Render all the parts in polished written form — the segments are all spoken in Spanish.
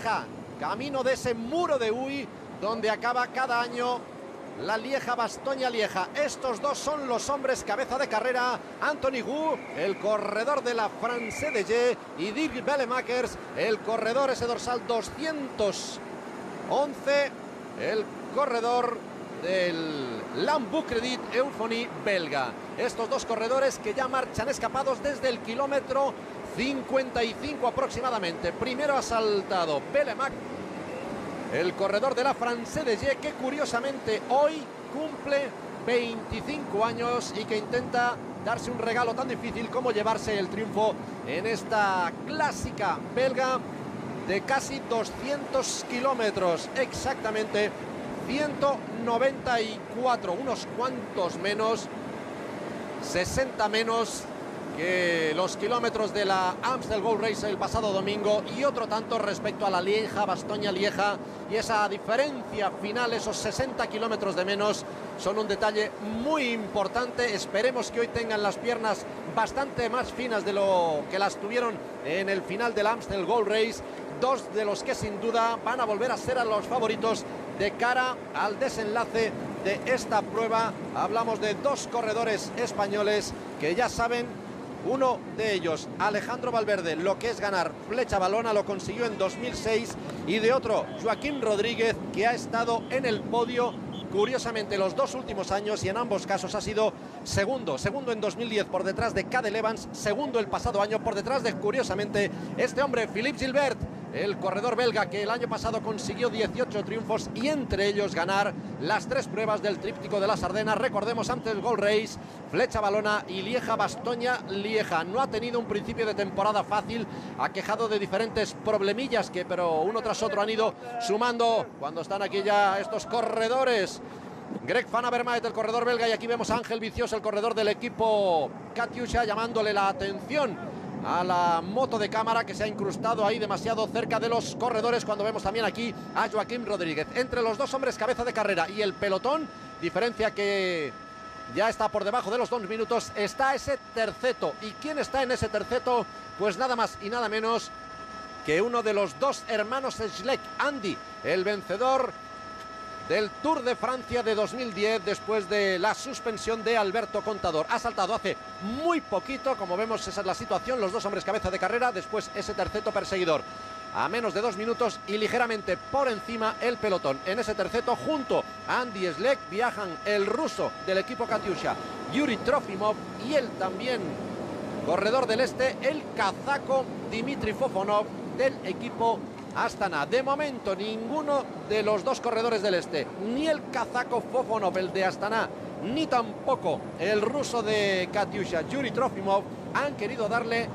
Lieja, camino de ese muro de Huy, donde acaba cada año la Lieja-Bastoña-Lieja. Estos dos son los hombres cabeza de carrera. Anthony Gu, el corredor de la France de Ye, y Dirk Bellemakers, el corredor, ese dorsal 211, el corredor del Lambu-Credit Euphonie belga. Estos dos corredores que ya marchan escapados desde el kilómetro 55 aproximadamente. Primero ha saltado Bellemakers, el corredor de la France de Ye, que curiosamente hoy cumple 25 años y que intenta darse un regalo tan difícil como llevarse el triunfo en esta clásica belga de casi 200 kilómetros, exactamente 194, unos cuantos menos, 60 menos que los kilómetros de la Amstel Gold Race el pasado domingo, y otro tanto respecto a la Lieja-Bastoña-Lieja, y esa diferencia final, esos 60 kilómetros de menos, son un detalle muy importante. Esperemos que hoy tengan las piernas bastante más finas de lo que las tuvieron en el final de la Amstel Gold Race, dos de los que sin duda van a volver a ser a los favoritos de cara al desenlace de esta prueba. Hablamos de dos corredores españoles que ya saben. Uno de ellos, Alejandro Valverde, lo que es ganar Flecha Valona, lo consiguió en 2006, y de otro, Joaquín Rodríguez, que ha estado en el podio curiosamente los dos últimos años, y en ambos casos ha sido segundo en 2010 por detrás de Cadel Evans, segundo el pasado año por detrás de, curiosamente, este hombre, Philippe Gilbert, el corredor belga que el año pasado consiguió 18 triunfos y entre ellos ganar las tres pruebas del tríptico de las Ardenas. Recordemos, antes del Gold Race, Flecha Valona y Lieja-Bastoña-Lieja. No ha tenido un principio de temporada fácil, ha quejado de diferentes problemillas pero uno tras otro han ido sumando cuando están aquí ya estos corredores. Greg Van Avermaet, el corredor belga, y aquí vemos a Ángel Vicioso, el corredor del equipo Katyusha, llamándole la atención a la moto de cámara que se ha incrustado ahí demasiado cerca de los corredores, cuando vemos también aquí a Joaquín Rodríguez. Entre los dos hombres cabeza de carrera y el pelotón, diferencia que ya está por debajo de los 2 minutos, está ese terceto. ¿Y quién está en ese terceto? Pues nada más y nada menos que uno de los dos hermanos Schleck, Andy, el vencedor del Tour de Francia de 2010 después de la suspensión de Alberto Contador. Ha saltado hace muy poquito, como vemos esa es la situación, los dos hombres cabeza de carrera, después ese terceto perseguidor a menos de 2 minutos y ligeramente por encima el pelotón. En ese terceto, junto a Andy Schleck, viajan el ruso del equipo Katyusha, Yuri Trofimov, y el también corredor del este, el kazaco Dmitry Fofonov del equipo Astana. De momento ninguno de los dos corredores del este, ni el kazaco Fofonov, el de Astana, ni tampoco el ruso de Katyusha, Yuri Trofimov, han querido darle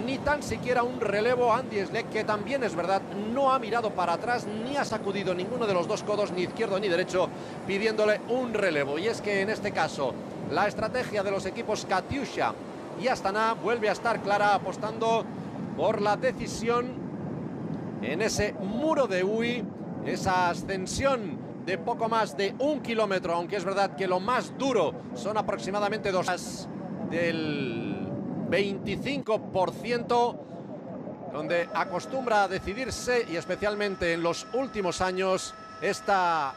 ni tan siquiera un relevo a Andy Schleck, que también es verdad no ha mirado para atrás ni ha sacudido ninguno de los dos codos, ni izquierdo ni derecho, pidiéndole un relevo. Y es que en este caso la estrategia de los equipos Katyusha y Astana vuelve a estar clara, apostando por la decisión en ese muro de Huy, esa ascensión de poco más de 1 kilómetro, aunque es verdad que lo más duro son aproximadamente 2 horas, del 25%, donde acostumbra a decidirse, y especialmente en los últimos años, esta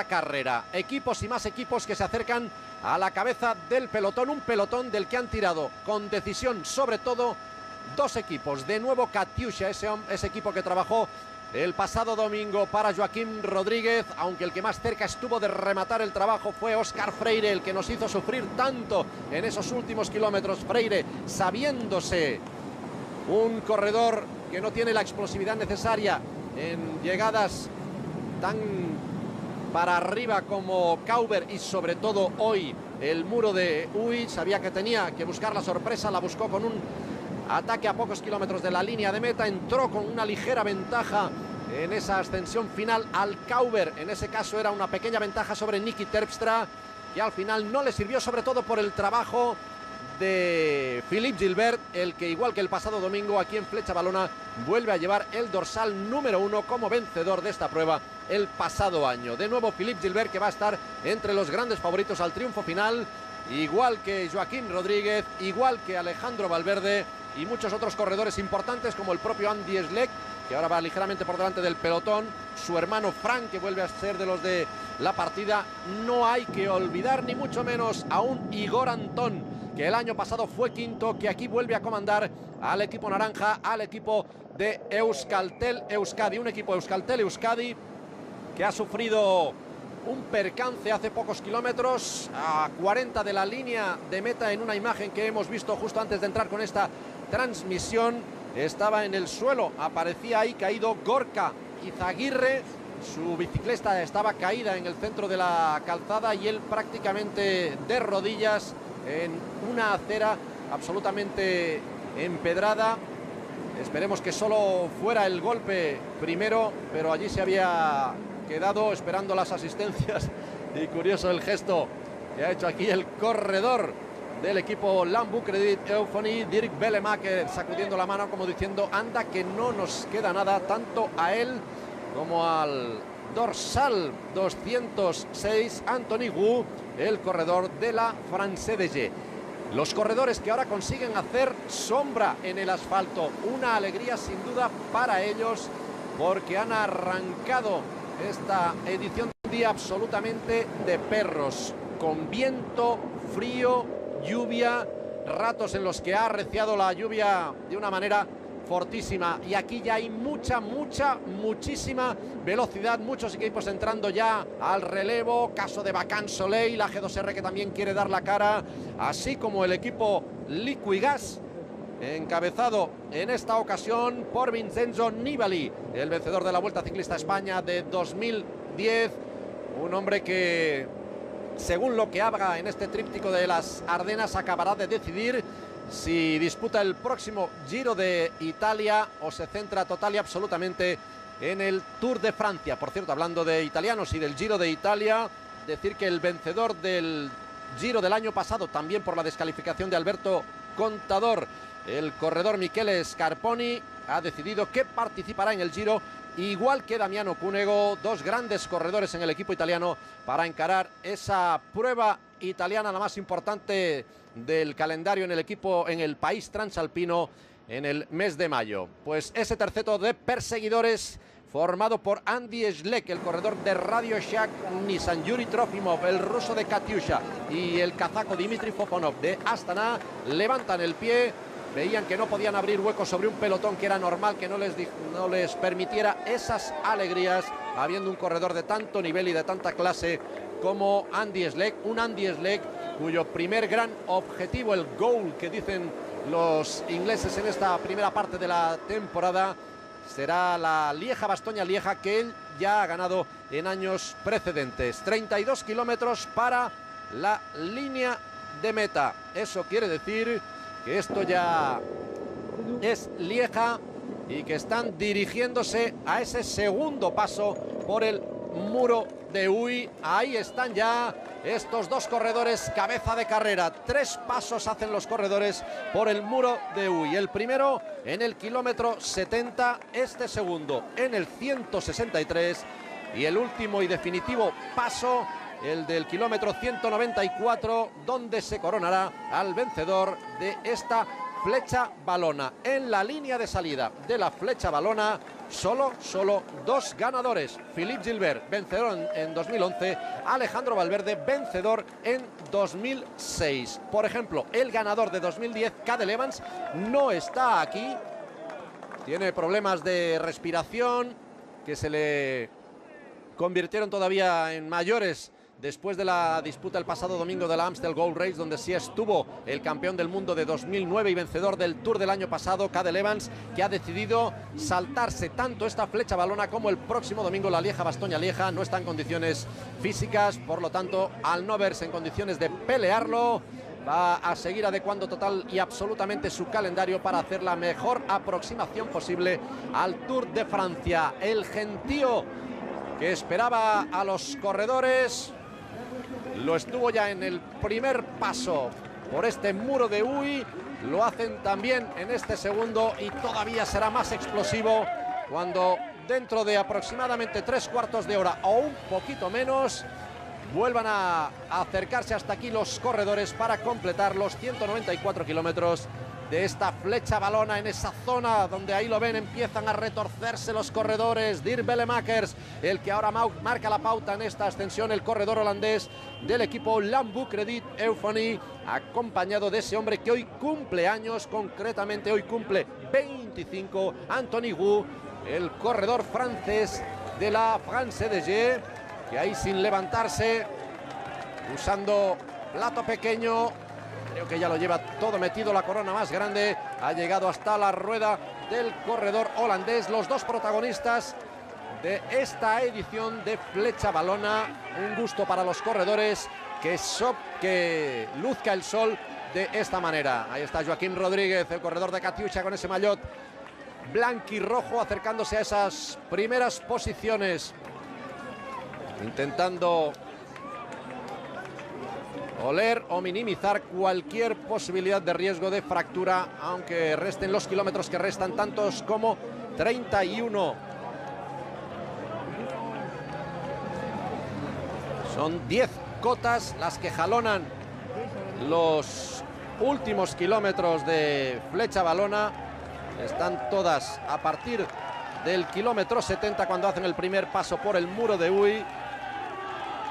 carrera. Equipos y más equipos que se acercan a la cabeza del pelotón, un pelotón del que han tirado con decisión sobre todo dos equipos. De nuevo Katyusha, ese equipo que trabajó el pasado domingo para Joaquín Rodríguez, aunque el que más cerca estuvo de rematar el trabajo fue Óscar Freire, el que nos hizo sufrir tanto en esos últimos kilómetros. Freire, sabiéndose un corredor que no tiene la explosividad necesaria en llegadas tan para arriba como Kauber, y sobre todo hoy el muro de Huy, sabía que tenía que buscar la sorpresa, la buscó con un ataque a pocos kilómetros de la línea de meta, entró con una ligera ventaja en esa ascensión final al Kauber. En ese caso era una pequeña ventaja sobre Niki Terpstra, y al final no le sirvió, sobre todo por el trabajo de Philippe Gilbert, el que, igual que el pasado domingo aquí en Flecha Valona, vuelve a llevar el dorsal número 1 como vencedor de esta prueba el pasado año. De nuevo Philippe Gilbert, que va a estar entre los grandes favoritos al triunfo final, igual que Joaquín Rodríguez, igual que Alejandro Valverde, y muchos otros corredores importantes como el propio Andy Schleck, que ahora va ligeramente por delante del pelotón, su hermano Frank, que vuelve a ser de los de la partida. No hay que olvidar ni mucho menos a un Igor Antón, que el año pasado fue quinto, que aquí vuelve a comandar al equipo naranja, al equipo de Euskaltel Euskadi, un equipo Euskaltel Euskadi que ha sufrido un percance hace pocos kilómetros, a 40 de la línea de meta. En una imagen que hemos visto justo antes de entrar con esta transmisión, estaba en el suelo, aparecía ahí caído Gorka Izaguirre, su bicicleta estaba caída en el centro de la calzada y él prácticamente de rodillas en una acera absolutamente empedrada. Esperemos que solo fuera el golpe primero, pero allí se había quedado esperando las asistencias. Y curioso el gesto que ha hecho aquí el corredor del equipo Lambu Credit Euphony, Dirk Belemaker, sacudiendo la mano como diciendo anda que no nos queda nada, tanto a él como al dorsal 206 Anthony Gu, el corredor de la France DG. Los corredores que ahora consiguen hacer sombra en el asfalto, una alegría sin duda para ellos, porque han arrancado esta edición de un día absolutamente de perros, con viento, frío, lluvia, ratos en los que ha arreciado la lluvia de una manera fortísima, y aquí ya hay muchísima velocidad, muchos equipos entrando ya al relevo, caso de Vacan Soleil, la G2R que también quiere dar la cara, así como el equipo Liquigas, encabezado en esta ocasión por Vincenzo Nibali, el vencedor de la Vuelta Ciclista a España de 2010, un hombre que, según lo que haga en este tríptico de las Ardenas, acabará de decidir si disputa el próximo Giro de Italia o se centra total y absolutamente en el Tour de Francia. Por cierto, hablando de italianos y del Giro de Italia, decir que el vencedor del Giro del año pasado, también por la descalificación de Alberto Contador, el corredor Michele Scarponi, ha decidido que participará en el Giro, igual que Damiano Cunego, dos grandes corredores en el equipo italiano, para encarar esa prueba italiana, la más importante del calendario en el equipo, en el país transalpino, en el mes de mayo. Pues ese terceto de perseguidores formado por Andy Schleck, el corredor de Radio Shack Nissan, Yuri Trofimov, el ruso de Katyusha, y el kazaco Dimitri Fofonov de Astana, levantan el pie. Veían que no podían abrir huecos sobre un pelotón que era normal que no les permitiera esas alegrías, habiendo un corredor de tanto nivel y de tanta clase como Andy Schleck, un Andy Schleck cuyo primer gran objetivo, el goal que dicen los ingleses en esta primera parte de la temporada, será la Lieja-Bastoña-Lieja, que él ya ha ganado en años precedentes. 32 kilómetros para la línea de meta. Eso quiere decir que esto ya es Lieja y que están dirigiéndose a ese segundo paso por el muro de Huy. Ahí están ya estos dos corredores, cabeza de carrera. 3 pasos hacen los corredores por el muro de Huy. El primero en el kilómetro 70, este segundo en el 163 y el último y definitivo paso, el del kilómetro 194, donde se coronará al vencedor de esta flecha valona. En la línea de salida de la flecha valona, solo 2 ganadores. Philippe Gilbert, vencedor en 2011, Alejandro Valverde, vencedor en 2006. Por ejemplo, el ganador de 2010, Cadel Evans, no está aquí. Tiene problemas de respiración que se le convirtieron todavía en mayores después de la disputa el pasado domingo de la Amstel Gold Race, donde sí estuvo el campeón del mundo de 2009 y vencedor del Tour del año pasado, Cadel Evans, que ha decidido saltarse tanto esta flecha valona como el próximo domingo la Lieja-Bastoña-Lieja. No está en condiciones físicas, por lo tanto, al no verse en condiciones de pelearlo, va a seguir adecuando total y absolutamente su calendario para hacer la mejor aproximación posible al Tour de Francia. El gentío que esperaba a los corredores lo estuvo ya en el primer paso por este muro de Huy, lo hacen también en este segundo y todavía será más explosivo cuando dentro de aproximadamente 3/4 de hora o un poquito menos vuelvan a acercarse hasta aquí los corredores para completar los 194 kilómetros de esta flecha balona en esa zona donde ahí lo ven, empiezan a retorcerse los corredores. Dirk Bellemakers, el que ahora marca la pauta en esta ascensión, el corredor holandés del equipo Lambu Credit Euphony, acompañado de ese hombre que hoy cumple años, concretamente hoy cumple 25, Anthony Wu, el corredor francés de la France DG, que ahí sin levantarse, usando plato pequeño, creo que ya lo lleva todo metido, la corona más grande, ha llegado hasta la rueda del corredor holandés. Los dos protagonistas de esta edición de flecha balona, un gusto para los corredores que luzca el sol de esta manera. Ahí está Joaquín Rodríguez, el corredor de Catiucha, con ese maillot blanquirrojo, acercándose a esas primeras posiciones, intentando oler o minimizar cualquier posibilidad de riesgo de fractura, aunque resten los kilómetros que restan, tantos como 31. Son 10 cotas las que jalonan los últimos kilómetros de flecha balona. Están todas a partir del kilómetro 70, cuando hacen el primer paso por el muro de Huy,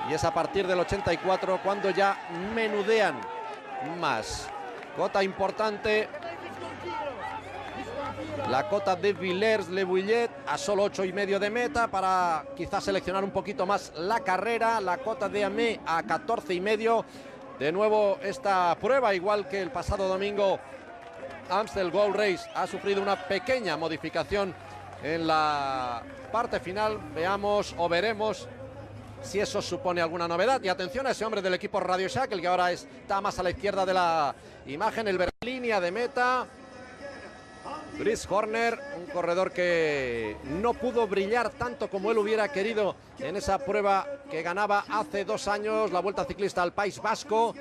y es a partir del 84 cuando ya menudean más. Cota importante, la cota de Villers-le-Bouillet, a solo 8,5 de meta, para quizás seleccionar un poquito más la carrera. La cota de Amé a 14,5. De nuevo esta prueba, igual que el pasado domingo, Amstel Gold Race ha sufrido una pequeña modificación en la parte final. Veamos o veremos si eso supone alguna novedad. Y atención a ese hombre del equipo Radio Shack, el que ahora está más a la izquierda de la imagen, el línea de meta, Chris Horner, un corredor que no pudo brillar tanto como él hubiera querido en esa prueba que ganaba hace 2 años, la Vuelta Ciclista al País Vasco,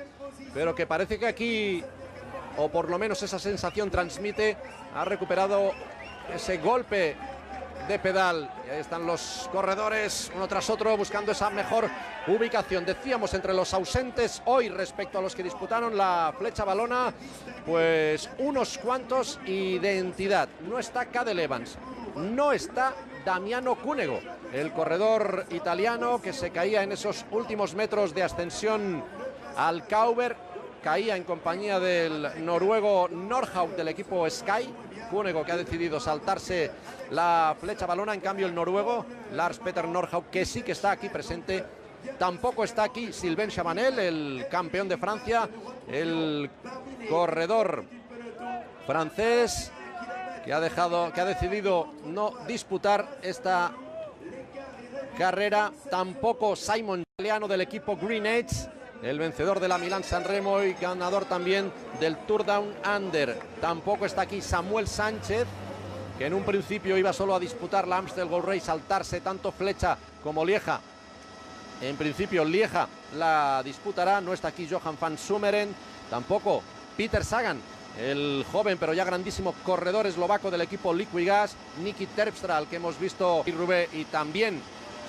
pero que parece que aquí, o por lo menos esa sensación transmite, ha recuperado ese golpe de pedal. Y ahí están los corredores uno tras otro buscando esa mejor ubicación. Decíamos, entre los ausentes hoy respecto a los que disputaron la flecha balona, pues unos cuantos y de entidad. No está Cadel Evans, no está Damiano Cunego, el corredor italiano que se caía en esos últimos metros de ascensión al Kauber. Caía en compañía del noruego Nordhaug del equipo Sky. Cunego, que ha decidido saltarse la flecha balona. En cambio, el noruego Lars Petter Nordhaug, que sí que está aquí presente. Tampoco está aquí Sylvain Chabanel, el campeón de Francia, el corredor francés que ha decidido no disputar esta carrera. Tampoco Simon Galeano del equipo Green Edge, el vencedor de la Milán-San Remo y ganador también del Tour Down Under. Tampoco está aquí Samuel Sánchez, que en un principio iba solo a disputar la Amstel Gold Race, saltarse tanto flecha como Lieja. En principio Lieja la disputará. No está aquí Johan van Sumeren, tampoco Peter Sagan, el joven pero ya grandísimo corredor eslovaco del equipo Liquigas. Niki Terpstra, al que hemos visto en Roubaix, y también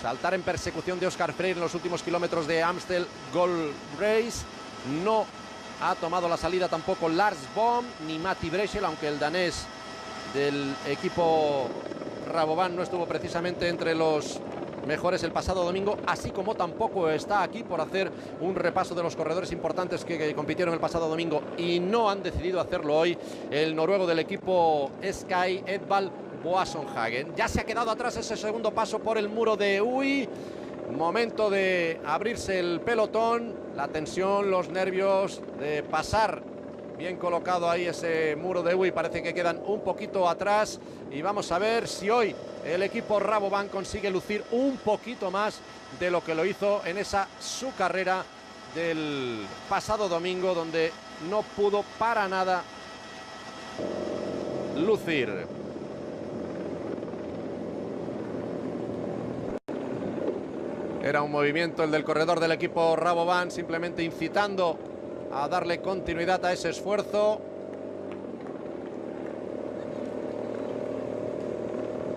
saltar en persecución de Oscar Freire en los últimos kilómetros de Amstel Gold Race. No ha tomado la salida tampoco Lars Bohm ni Matti Breschel, aunque el danés del equipo Rabobank no estuvo precisamente entre los mejores el pasado domingo, así como tampoco está aquí por hacer un repaso de los corredores importantes que compitieron el pasado domingo y no han decidido hacerlo hoy, el noruego del equipo Sky, Edvald Boasson-Hagen. Ya se ha quedado atrás ese segundo paso por el muro de Huy. Momento de abrirse el pelotón, la tensión, los nervios de pasar bien colocado ahí ese muro de Huy. Parece que quedan un poquito atrás y vamos a ver si hoy el equipo Rabobank consigue lucir un poquito más de lo que lo hizo en esa su carrera del pasado domingo, donde no pudo para nada lucir. Era un movimiento el del corredor del equipo Rabobank, simplemente incitando a darle continuidad a ese esfuerzo.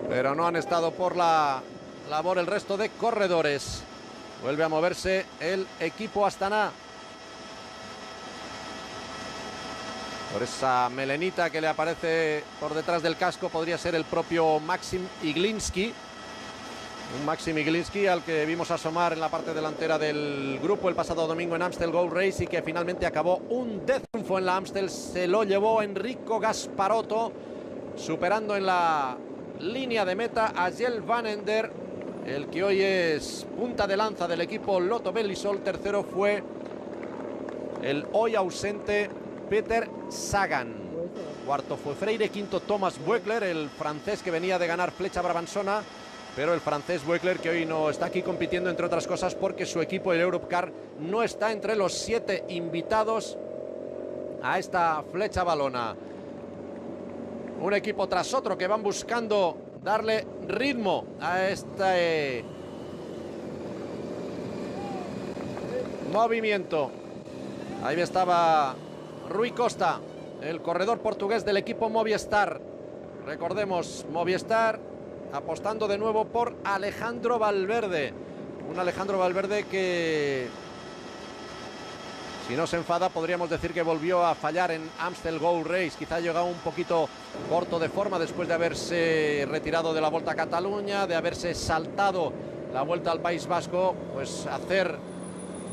Pero no han estado por la labor el resto de corredores. Vuelve a moverse el equipo Astana. Por esa melenita que le aparece por detrás del casco podría ser el propio Maxim Iglinski. Un Maxim Iglinski al que vimos asomar en la parte delantera del grupo el pasado domingo en Amstel Gold Race y que finalmente acabó un triunfo en la Amstel. Se lo llevó Enrico Gasparotto, superando en la línea de meta a Jelle Van Ender, el que hoy es punta de lanza del equipo Lotto Belisol. Tercero fue el hoy ausente Peter Sagan. Cuarto fue Freire, quinto Thomas Voeckler, el francés que venía de ganar Flecha Brabançona, pero el francés Voeckler que hoy no está aquí compitiendo, entre otras cosas porque su equipo, el Europcar, no está entre los 7 invitados a esta Flecha Valona. Un equipo tras otro que van buscando darle ritmo a este movimiento. Ahí estaba Rui Costa, el corredor portugués del equipo Movistar. Recordemos, Movistar apostando de nuevo por Alejandro Valverde. Un Alejandro Valverde que, si no se enfada, podríamos decir que volvió a fallar en Amstel Gold Race. Quizá llegado un poquito corto de forma después de haberse retirado de la Volta a Cataluña, de haberse saltado la Vuelta al País Vasco. Pues hacer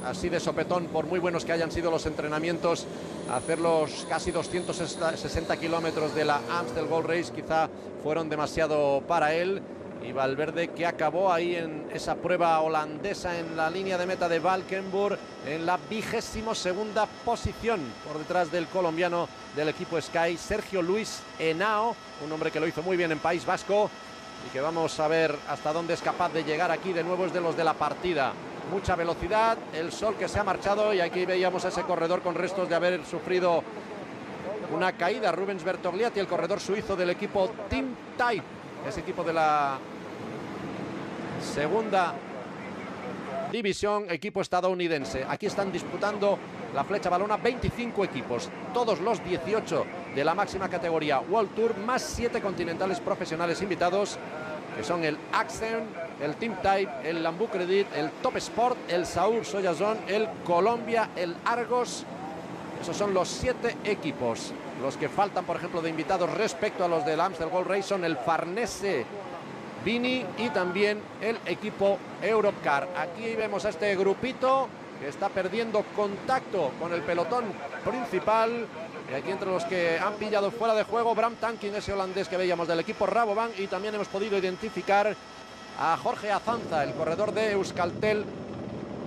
así de sopetón, por muy buenos que hayan sido los entrenamientos, hacer los casi 260 kilómetros de la Amstel Gold Race quizá fueron demasiado para él. Y Valverde, que acabó ahí en esa prueba holandesa en la línea de meta de Valkenburg en la 22ª posición, por detrás del colombiano del equipo Sky, Sergio Luis Henao, un hombre que lo hizo muy bien en País Vasco y que vamos a ver hasta dónde es capaz de llegar aquí. De nuevo es de los de la partida. Mucha velocidad, el sol que se ha marchado y aquí veíamos a ese corredor con restos de haber sufrido una caída, Rubens Bertogliatti, el corredor suizo del equipo Team Type, ese equipo de la segunda división, equipo estadounidense. Aquí están disputando la Flecha Valona 25 equipos, todos los 18 de la máxima categoría World Tour, más 7 continentales profesionales invitados, que son el Axen, el Team Type, el Lambu Credit, el Top Sport, el Saur Soyazón, el Colombia, el Argos. Esos son los 7 equipos. Los que faltan, por ejemplo, de invitados respecto a los del Amstel Gold Race son el Farnese Vini y también el equipo Europcar. Aquí vemos a este grupito que está perdiendo contacto con el pelotón principal. Y aquí entre los que han pillado fuera de juego, Bram Tankink, ese holandés que veíamos del equipo Rabobank, y también hemos podido identificar a Jorge Azanza, el corredor de Euskaltel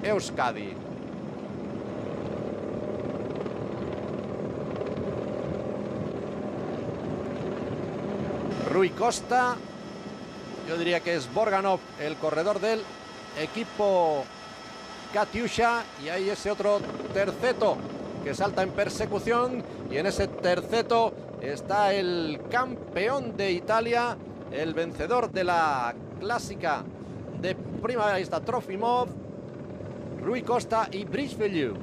Euskadi. Rui Costa, yo diría que es Borganov, el corredor del equipo Katyusha, y ahí ese otro terceto que salta en persecución, y en ese terceto está el campeón de Italia, el vencedor de la clásica de primavera. Ahí está Trofimov, Rui Costa y Brice Feliu.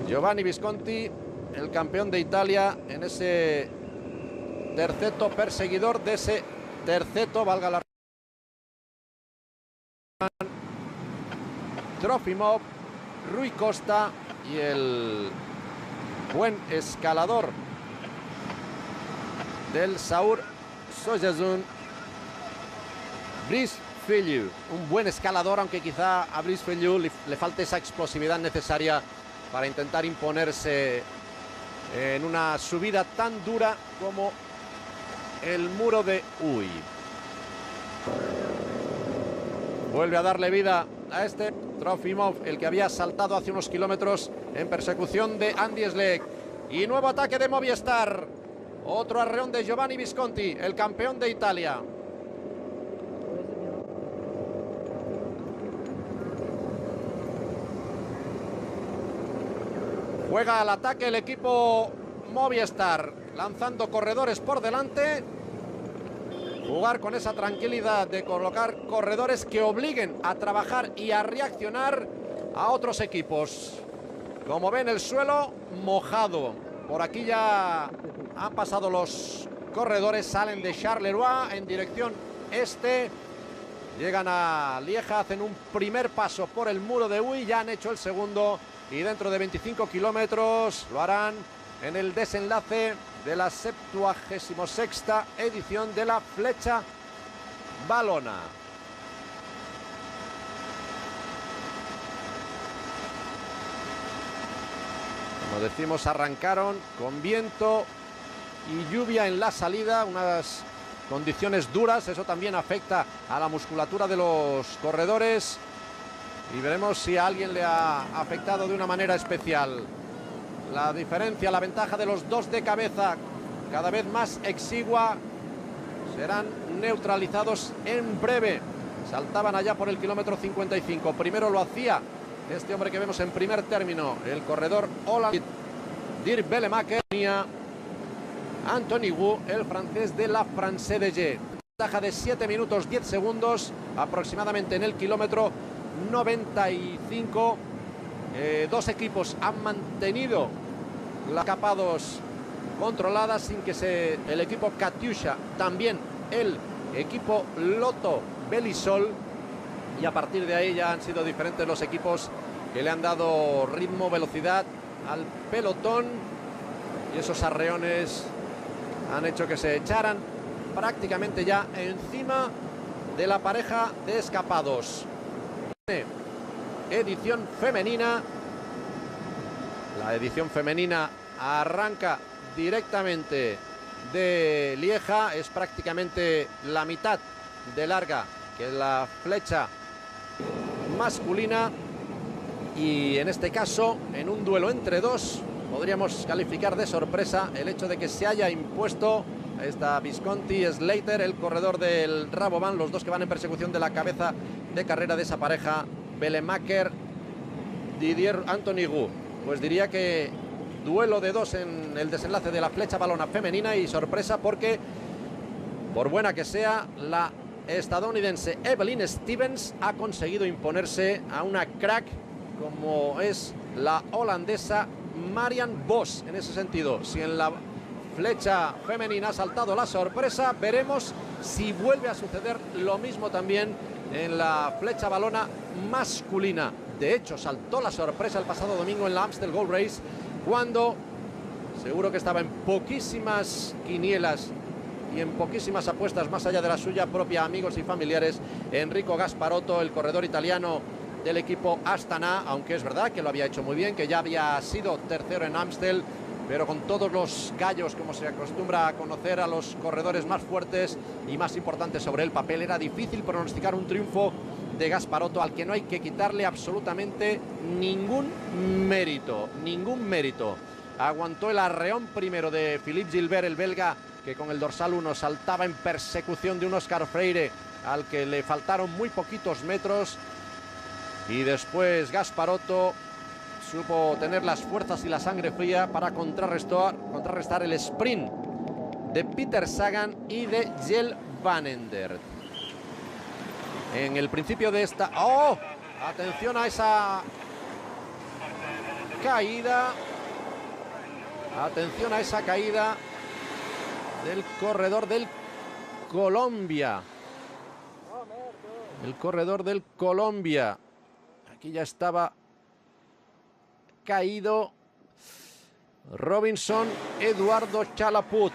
Giovanni Visconti, el campeón de Italia, en ese terceto, perseguidor de ese terceto, valga la Trofimov, Rui Costa y el buen escalador del Saur Soyazun, Brice Feliu. Un buen escalador, aunque quizá a Brice Feliu le falte esa explosividad necesaria para intentar imponerse en una subida tan dura como el muro de Uy. Vuelve a darle vida a este Trofimov, el que había saltado hace unos kilómetros en persecución de Andy Schleck. Y nuevo ataque de Movistar. Otro arreón de Giovanni Visconti, el campeón de Italia. Juega al ataque el equipo Movistar, lanzando corredores por delante. Jugar con esa tranquilidad de colocar corredores que obliguen a trabajar y a reaccionar a otros equipos. Como ven, el suelo mojado. Por aquí ya han pasado los corredores, salen de Charleroi en dirección este. Llegan a Lieja, hacen un primer paso por el muro de Uy, ya han hecho el segundo y dentro de 25 kilómetros lo harán en el desenlace de la 76ª edición de la Flecha Valona. Como decimos, arrancaron con viento y lluvia en la salida, unas condiciones duras, eso también afecta a la musculatura de los corredores y veremos si a alguien le ha afectado de una manera especial. La diferencia, la ventaja de los dos de cabeza, cada vez más exigua, serán neutralizados en breve. Saltaban allá por el kilómetro 55. Primero lo hacía este hombre que vemos en primer término, el corredor holandés Dirk Bellemaker. Anthony Wu, el francés de la France de G. Ventaja de 7 minutos 10 segundos aproximadamente en el kilómetro 95. Dos equipos han mantenido las escapados controladas sin que el equipo Katyusha, también el equipo Lotto Belisol, y a partir de ahí ya han sido diferentes los equipos que le han dado ritmo, velocidad al pelotón, y esos arreones han hecho que se echaran prácticamente ya encima de la pareja de escapados. Edición femenina. La edición femenina arranca directamente de Lieja, es prácticamente la mitad de larga que la flecha masculina, y en este caso, en un duelo entre dos, podríamos calificar de sorpresa el hecho de que se haya impuesto esta Visconti Slater, el corredor del Rabobank, los dos que van en persecución de la cabeza de carrera de esa pareja, Bellemaker, Didier Anthony Gu. Pues diría que duelo de dos en el desenlace de la Flecha Valona femenina, y sorpresa porque, por buena que sea, la estadounidense Evelyn Stevens ha conseguido imponerse a una crack como es la holandesa Marianne Vos. En ese sentido, si en la flecha femenina ha saltado la sorpresa, veremos si vuelve a suceder lo mismo también en la Flecha Valona masculina. De hecho, saltó la sorpresa el pasado domingo en la Amstel Gold Race, cuando seguro que estaba en poquísimas quinielas y en poquísimas apuestas más allá de la suya propia, amigos y familiares, Enrico Gasparotto, el corredor italiano del equipo Astana, aunque es verdad que lo había hecho muy bien, que ya había sido tercero en Amstel, pero con todos los gallos, como se acostumbra a conocer a los corredores más fuertes y más importantes sobre el papel, era difícil pronosticar un triunfo de Gasparotto, al que no hay que quitarle absolutamente ningún mérito, Aguantó el arreón primero de Philippe Gilbert, el belga, que con el dorsal 1 saltaba en persecución de un Oscar Freire al que le faltaron muy poquitos metros, y después Gasparotto supo tener las fuerzas y la sangre fría para contrarrestar el sprint de Peter Sagan y de Jelle Van Endert. En el principio de esta... ¡Oh! Atención a esa caída. Atención a esa caída del corredor del Colombia. El corredor del Colombia. Aquí ya estaba caído Robinson Eduardo Chalaput.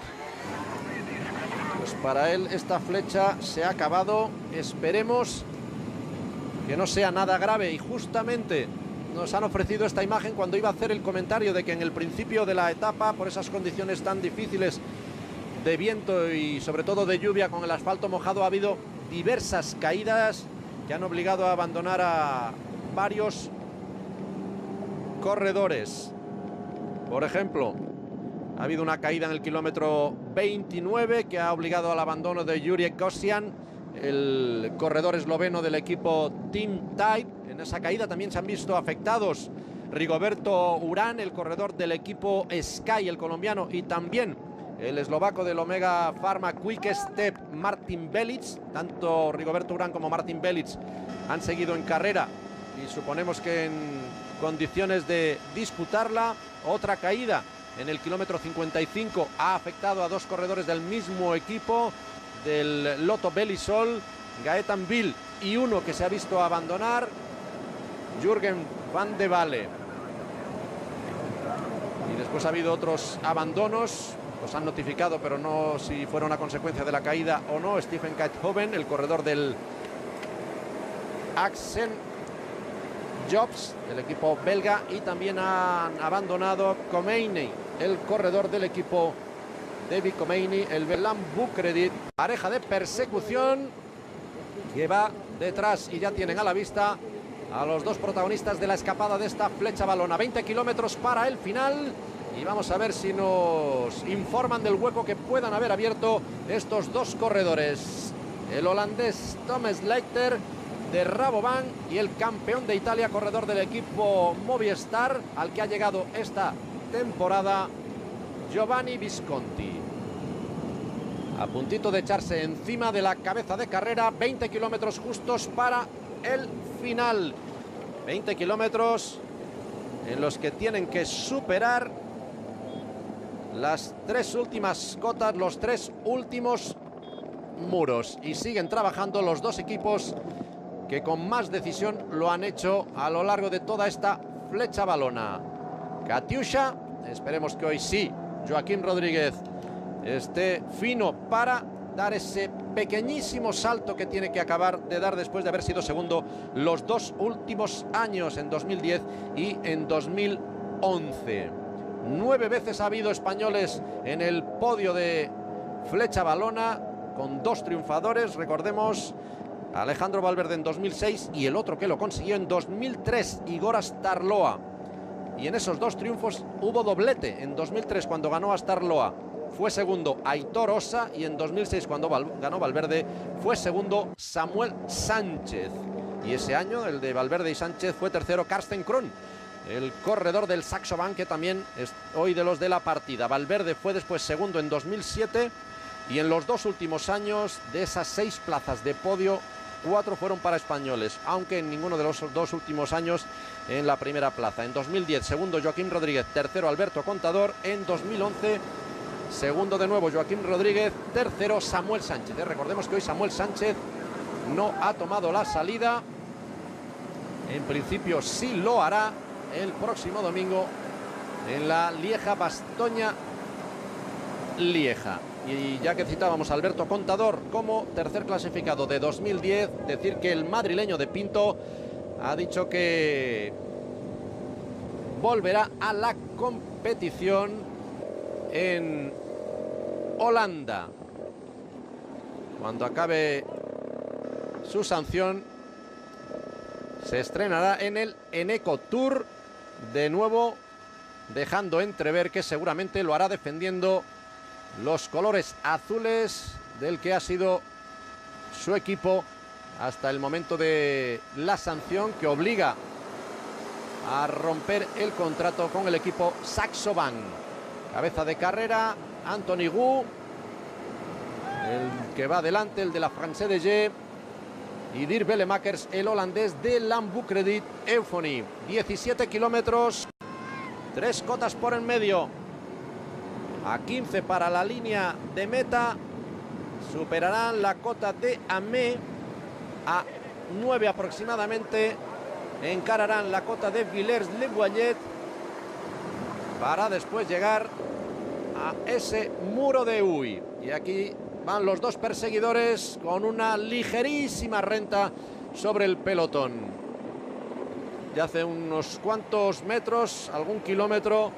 Pues para él esta flecha se ha acabado. Esperemos que no sea nada grave, y justamente nos han ofrecido esta imagen cuando iba a hacer el comentario de que en el principio de la etapa, por esas condiciones tan difíciles de viento y sobre todo de lluvia con el asfalto mojado, ha habido diversas caídas que han obligado a abandonar a varios corredores. Por ejemplo, ha habido una caída en el kilómetro 29 que ha obligado al abandono de Jurek Kosian, el corredor esloveno del equipo Team Tide. En esa caída también se han visto afectados Rigoberto Urán, el corredor del equipo Sky, el colombiano, y también el eslovaco del Omega Pharma Quick Step, Martin Belic. Tanto Rigoberto Urán como Martin Belic han seguido en carrera y suponemos que en condiciones de disputarla. Otra caída en el kilómetro 55 ha afectado a dos corredores del mismo equipo, del Lotto Belisol, Gaetan Bill, y uno que se ha visto abandonar, Jürgen van de Walle. Después ha habido otros abandonos, los han notificado, pero no si fueron a consecuencia de la caída o no. Stephen Keithoven, el corredor del Axen Jobs, del equipo belga, y también han abandonado Khomeini, el corredor del equipo David Khomeini, el Belam Bukredit. Pareja de persecución que va detrás y ya tienen a la vista a los dos protagonistas de la escapada de esta flecha balona. 20 kilómetros para el final y vamos a ver si nos informan del hueco que puedan haber abierto estos dos corredores. El holandés Tom Slater de Rabobank y el campeón de Italia, corredor del equipo Movistar, al que ha llegado esta temporada Giovanni Visconti. A puntito de echarse encima de la cabeza de carrera. 20 kilómetros justos para el final. 20 kilómetros en los que tienen que superar las tres últimas cotas, los tres últimos muros. Y siguen trabajando los dos equipos que con más decisión lo han hecho a lo largo de toda esta flecha balona. Katyusha, esperemos que hoy sí Joaquim Rodríguez esté fino para dar ese pequeñísimo salto que tiene que acabar de dar después de haber sido segundo los dos últimos años, en 2010 y en 2011. 9 veces ha habido españoles en el podio de flecha balona, con 2 triunfadores, recordemos, Alejandro Valverde en 2006 y el otro que lo consiguió en 2003, Igor Astarloa. Y en esos 2 triunfos hubo doblete. En 2003, cuando ganó Astarloa, fue segundo Aitor Osa, y en 2006, cuando ganó Valverde, fue segundo Samuel Sánchez. Y ese año, el de Valverde y Sánchez, fue tercero Karsten Krohn, el corredor del Saxo Bank, que también es hoy de los de la partida. Valverde fue después segundo en 2007, y en los 2 últimos años, de esas 6 plazas de podio, 4 fueron para españoles, aunque en ninguno de los 2 últimos años en la primera plaza. En 2010, segundo Joaquim Rodríguez, tercero Alberto Contador. En 2011, segundo de nuevo Joaquim Rodríguez, tercero Samuel Sánchez. Recordemos que hoy Samuel Sánchez no ha tomado la salida. En principio sí lo hará el próximo domingo en la Lieja-Bastoña-Lieja. Y ya que citábamos a Alberto Contador como tercer clasificado de 2010, decir que el madrileño de Pinto ha dicho que volverá a la competición en Holanda cuando acabe su sanción. Se estrenará en el Eneco Tour, de nuevo dejando entrever que seguramente lo hará defendiendo los colores azules del que ha sido su equipo hasta el momento de la sanción que obliga a romper el contrato con el equipo Saxo Bank. Cabeza de carrera Anthony Gu, el que va adelante, el de la France de G, y Dirk Bellemakers, el holandés de Lambucredit Euphony. 17 kilómetros, 3 cotas por en medio. A 15 para la línea de meta. Superarán la cota de Amé. A 9 aproximadamente encararán la cota de Villers-le-Boillet para después llegar a ese muro de Huy. Y aquí van los dos perseguidores con una ligerísima renta sobre el pelotón. Ya hace unos cuantos metros, algún kilómetro,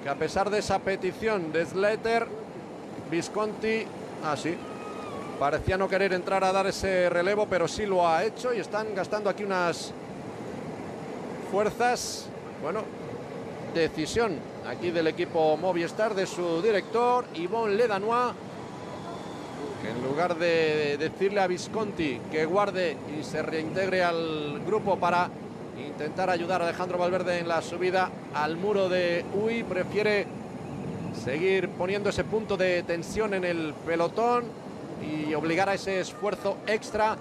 que a pesar de esa petición de Slater, Visconti, parecía no querer entrar a dar ese relevo, pero sí lo ha hecho y están gastando aquí unas fuerzas. Bueno, decisión aquí del equipo Movistar, de su director, Yvon Ledanois, que en lugar de decirle a Visconti que guarde y se reintegre al grupo para intentar ayudar a Alejandro Valverde en la subida al muro de Huy, prefiere seguir poniendo ese punto de tensión en el pelotón y obligar a ese esfuerzo extra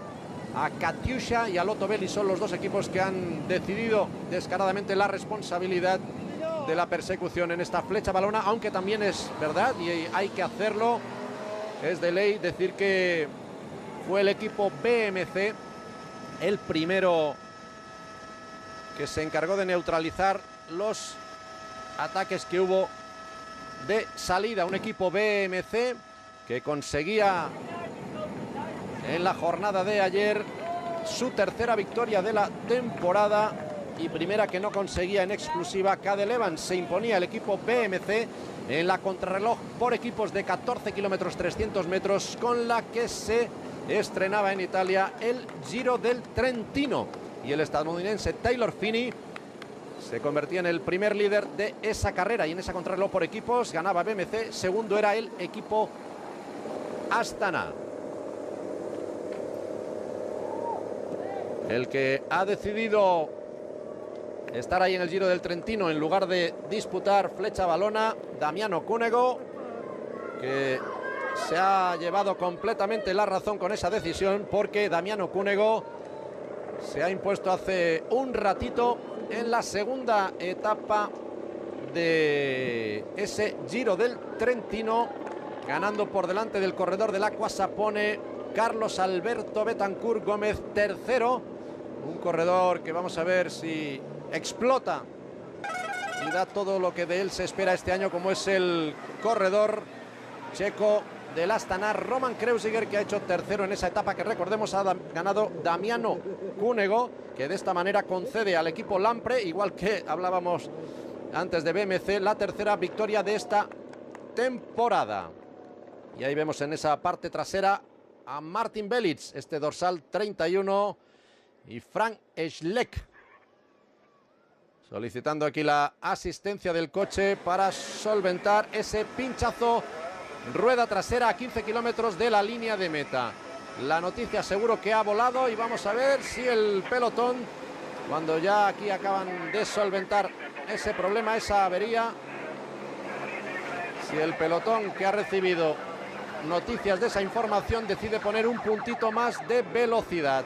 a Katyusha y a Lotto Belli. Son los dos equipos que han decidido descaradamente la responsabilidad de la persecución en esta flecha balona, aunque también es verdad, y hay que hacerlo, es de ley decir que fue el equipo BMC el primero que se encargó de neutralizar los ataques que hubo de salida. Un equipo BMC que conseguía en la jornada de ayer su tercera victoria de la temporada y primera que no conseguía en exclusiva Cadel Evans. Se imponía el equipo BMC en la contrarreloj por equipos de 14 kilómetros 300 metros, con la que se estrenaba en Italia el Giro del Trentino, y el estadounidense Taylor Phinney se convertía en el primer líder de esa carrera, y en esa contrarreloj por equipos ganaba BMC, segundo era el equipo Astana. El que ha decidido estar ahí en el Giro del Trentino en lugar de disputar flecha balona, Damiano Cunego, que se ha llevado completamente la razón con esa decisión, porque Damiano Cunego se ha impuesto hace un ratito en la segunda etapa de ese Giro del Trentino, ganando por delante del corredor del Acqua Sapone, Carlos Alberto Betancur Gómez, tercero. Un corredor que vamos a ver si explota y da todo lo que de él se espera este año, como es el corredor checo del Astana, Roman Kreuziger, que ha hecho tercero en esa etapa que, recordemos, ha ganado Damiano Cunego, que de esta manera concede al equipo Lampre, igual que hablábamos antes de BMC, la tercera victoria de esta temporada. Y ahí vemos en esa parte trasera a Martin Belitz, este dorsal 31, y Frank Schleck, solicitando aquí la asistencia del coche para solventar ese pinchazo, rueda trasera a 15 kilómetros de la línea de meta. La noticia seguro que ha volado, y vamos a ver si el pelotón, cuando ya aquí acaban de solventar ese problema, esa avería, si el pelotón que ha recibido noticias de esa información decide poner un puntito más de velocidad.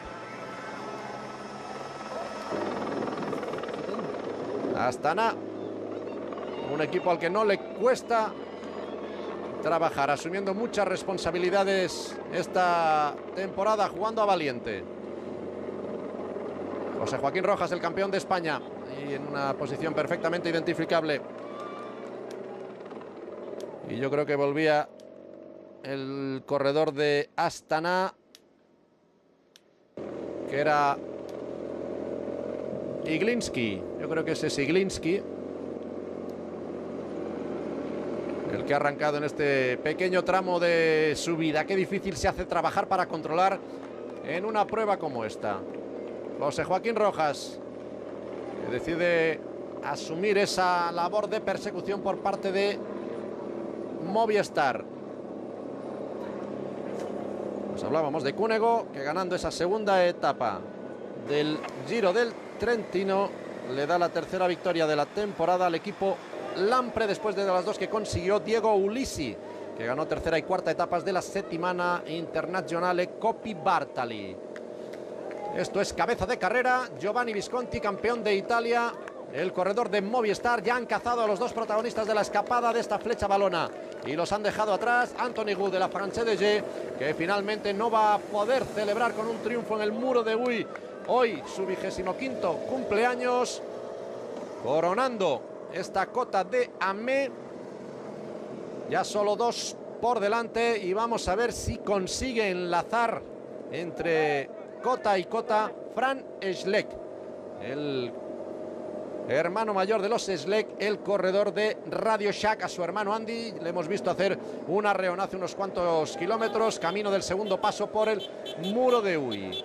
Astana, un equipo al que no le cuesta trabajar, asumiendo muchas responsabilidades esta temporada, jugando a valiente. José Joaquín Rojas, el campeón de España, y en una posición perfectamente identificable. Y yo creo que volvía el corredor de Astana, que era Iglinski. Yo creo que ese es Iglinski, el que ha arrancado en este pequeño tramo de subida. Qué difícil se hace trabajar para controlar en una prueba como esta. José Joaquín Rojas, que decide asumir esa labor de persecución por parte de Movistar. Nos hablábamos de Cunego, que ganando esa segunda etapa del Giro del Trentino le da la tercera victoria de la temporada al equipo Lampre, después de las dos que consiguió Diego Ulissi, que ganó tercera y cuarta etapas de la Settimana Internazionale Coppi Bartali. Esto es cabeza de carrera. Giovanni Visconti, campeón de Italia, el corredor de Movistar. Ya han cazado a los dos protagonistas de la escapada de esta flecha balona y los han dejado atrás. Anthony Gu de la France de G, que finalmente no va a poder celebrar con un triunfo en el Muro de Huy hoy su 25º cumpleaños, coronando esta cota de Amé. Ya solo dos por delante, y vamos a ver si consigue enlazar entre cota y cota Frank Schleck, el hermano mayor de los Schleck, el corredor de Radio Shack. A su hermano Andy le hemos visto hacer un arreón hace unos cuantos kilómetros, camino del segundo paso por el Muro de Huy.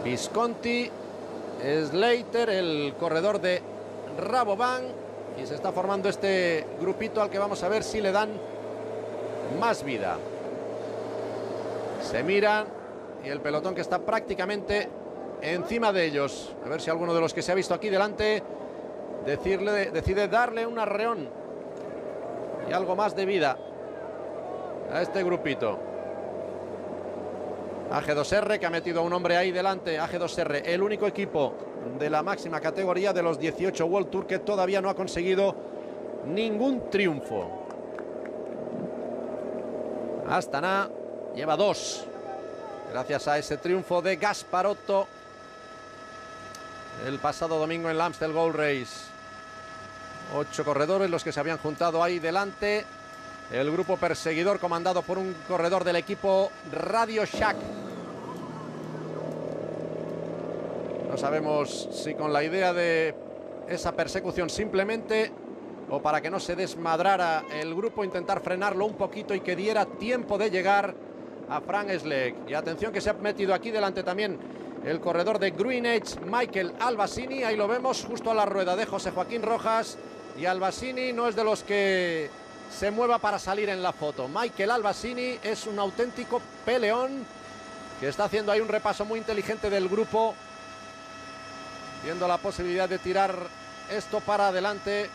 Visconti, Slater, el corredor de Rabobank, y se está formando este grupito al que vamos a ver si le dan más vida. Se miran, y el pelotón que está prácticamente encima de ellos. A ver si alguno de los que se ha visto aquí delante decide darle un arreón y algo más de vida a este grupito. AG2R, que ha metido a un hombre ahí delante. AG2R, el único equipo de la máxima categoría de los 18 World Tour que todavía no ha conseguido ningún triunfo. Astana lleva dos, gracias a ese triunfo de Gasparotto el pasado domingo en la Amstel Gold Race. 8 corredores los que se habían juntado ahí delante. El grupo perseguidor comandado por un corredor del equipo Radio Shack. No sabemos si con la idea de esa persecución simplemente o para que no se desmadrara el grupo, intentar frenarlo un poquito y que diera tiempo de llegar a Frank Schleck. Y atención que se ha metido aquí delante también el corredor de Green Edge, Michael Albasini. Ahí lo vemos justo a la rueda de José Joaquín Rojas. Y Albasini no es de los que se mueva para salir en la foto. Michael Albasini es un auténtico peleón que está haciendo ahí un repaso muy inteligente del grupo, viendo la posibilidad de tirar esto para adelante.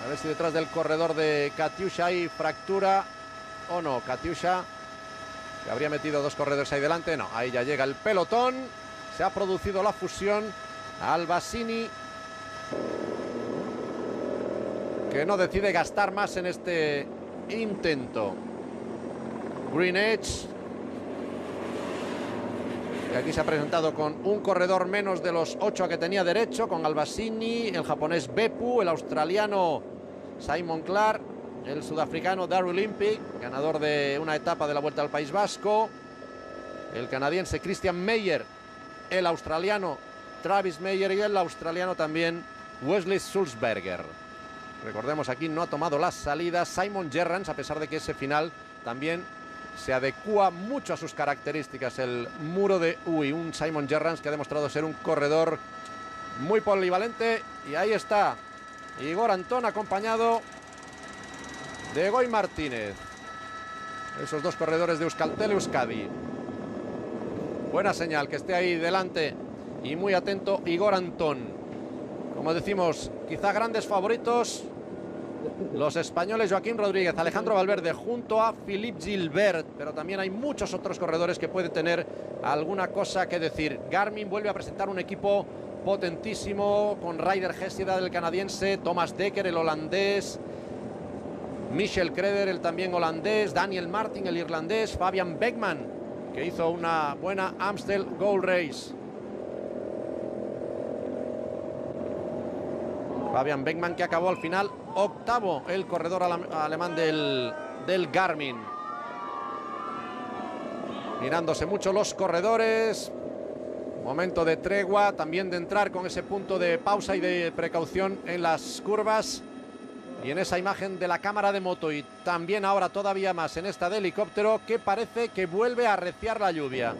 A ver si detrás del corredor de Katiusha hay fractura o no. Katiusha, que habría metido 2 corredores ahí delante. No, ahí ya llega el pelotón. Se ha producido la fusión. Albasini, que no decide gastar más en este intento. Green Edge, que aquí se ha presentado con un corredor menos de los 8 a que tenía derecho, con Albasini, el japonés Beppu, el australiano Simon Clark, el sudafricano Darryl Olympic, ganador de una etapa de la Vuelta al País Vasco, el canadiense Christian Meyer, el australiano Travis Meyer y el australiano también Wesley Sulzberger. Recordemos, aquí no ha tomado las salidas Simon Gerrans, a pesar de que ese final también se adecua mucho a sus características, el muro de Uy. Un Simon Gerrans que ha demostrado ser un corredor muy polivalente. Y ahí está Igor Antón, acompañado de Goy Martínez. Esos 2 corredores de Euskaltel Euskadi. Buena señal que esté ahí delante y muy atento Igor Antón. Como decimos, quizá grandes favoritos los españoles Joaquín Rodríguez, Alejandro Valverde junto a Philippe Gilbert, pero también hay muchos otros corredores que pueden tener alguna cosa que decir. Garmin vuelve a presentar un equipo potentísimo con Ryder Hesjedal, el canadiense, Thomas Dekker, el holandés, Michel Kreder, el también holandés, Daniel Martin, el irlandés, Fabian Beckman, que hizo una buena Amstel Gold Race. Fabian Beckman, que acabó al final 8º, el corredor alemán del Garmin. Mirándose mucho los corredores. Momento de tregua, también de entrar con ese punto de pausa y de precaución en las curvas. Y en esa imagen de la cámara de moto, y también ahora todavía más en esta de helicóptero, que parece que vuelve a arreciar la lluvia.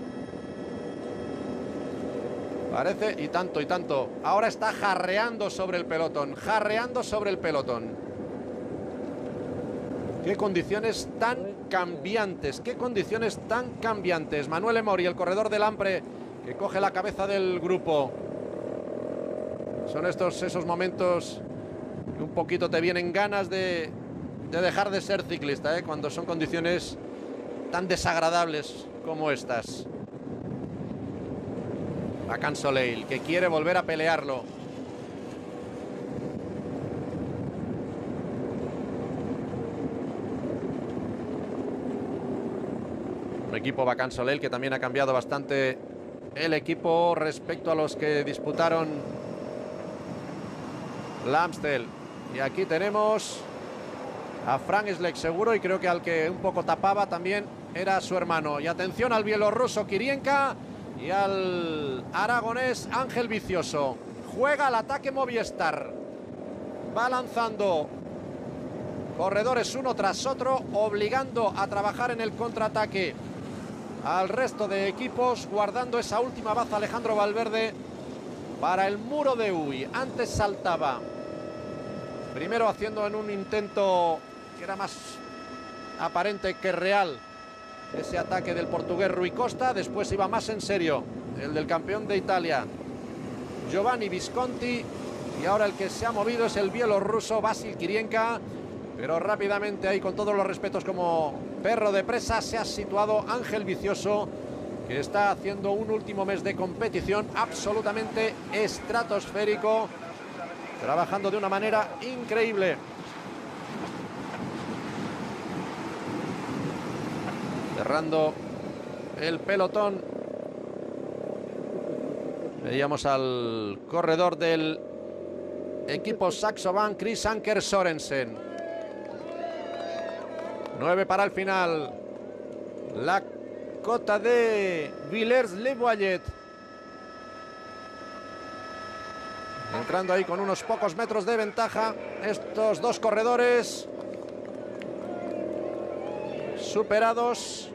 Parece, y tanto, y tanto. Ahora está jarreando sobre el pelotón, jarreando sobre el pelotón. Qué condiciones tan cambiantes, qué condiciones tan cambiantes. Manuel Emori, el corredor del Ampre, que coge la cabeza del grupo. Son esos momentos que un poquito te vienen ganas de dejar de ser ciclista, cuando son condiciones tan desagradables como estas. Hakan Soleil, que quiere volver a pelearlo. Un equipo Hakan Soleil que también ha cambiado bastante el equipo respecto a los que disputaron la Amstel. Y aquí tenemos a Frank Schleck seguro, y creo que al que un poco tapaba también era su hermano. Y atención al bielorruso Kirienka y al aragonés Ángel Vicioso. Juega al ataque Movistar. Va lanzando corredores uno tras otro, obligando a trabajar en el contraataque al resto de equipos, guardando esa última baza Alejandro Valverde para el muro de Uy. Antes saltaba, primero haciendo en un intento que era más aparente que real ese ataque del portugués Rui Costa. Después iba más en serio el del campeón de Italia Giovanni Visconti, y ahora el que se ha movido es el bielorruso Vasil Kirienka. Pero rápidamente, ahí con todos los respetos como perro de presa, se ha situado Ángel Vicioso, que está haciendo un último mes de competición absolutamente estratosférico, trabajando de una manera increíble. Cerrando el pelotón, veíamos al corredor del equipo Saxo Bank, Chris Anker Sorensen. 9 para el final. La cota de Villers-le-Boillet. Entrando ahí con unos pocos metros de ventaja estos dos corredores. Superados.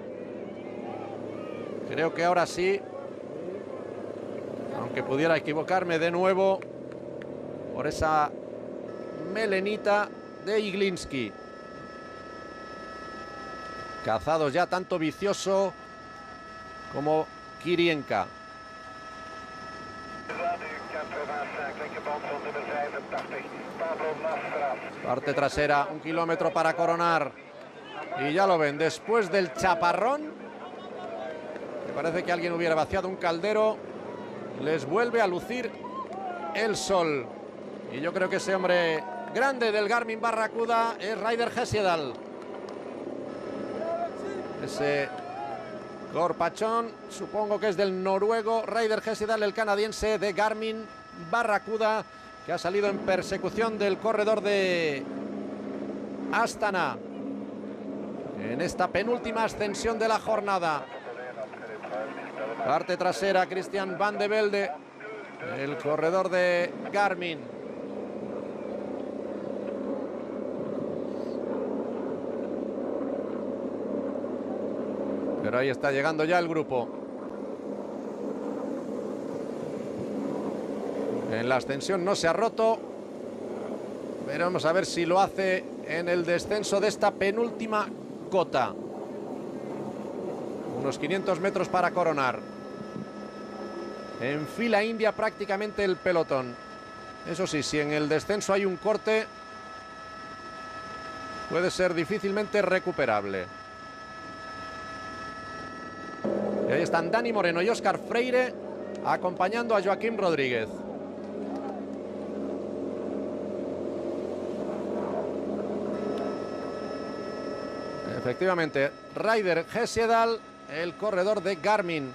Creo que ahora sí, aunque pudiera equivocarme de nuevo por esa melenita de Iglinski. Cazados ya tanto Vicioso como Kirienka. Parte trasera, 1 kilómetro para coronar. Y ya lo ven, después del chaparrón, me parece que alguien hubiera vaciado un caldero, les vuelve a lucir el sol. Y yo creo que ese hombre grande del Garmin Barracuda es Ryder Hesjedal. Ese corpachón, supongo que es del noruego Ryder Hesjedal, el canadiense de Garmin Barracuda, que ha salido en persecución del corredor de Astana en esta penúltima ascensión de la jornada. Parte trasera, Christian Van de Velde, el corredor de Garmin. Pero ahí está llegando ya el grupo. En la ascensión no se ha roto. Veremos a ver si lo hace en el descenso de esta penúltima cota. Unos 500 metros para coronar. En fila india prácticamente el pelotón. Eso sí, si en el descenso hay un corte, puede ser difícilmente recuperable. Y ahí están Dani Moreno y Óscar Freire acompañando a Joaquim Rodríguez. Efectivamente, Ryder Hesjedal, el corredor de Garmin.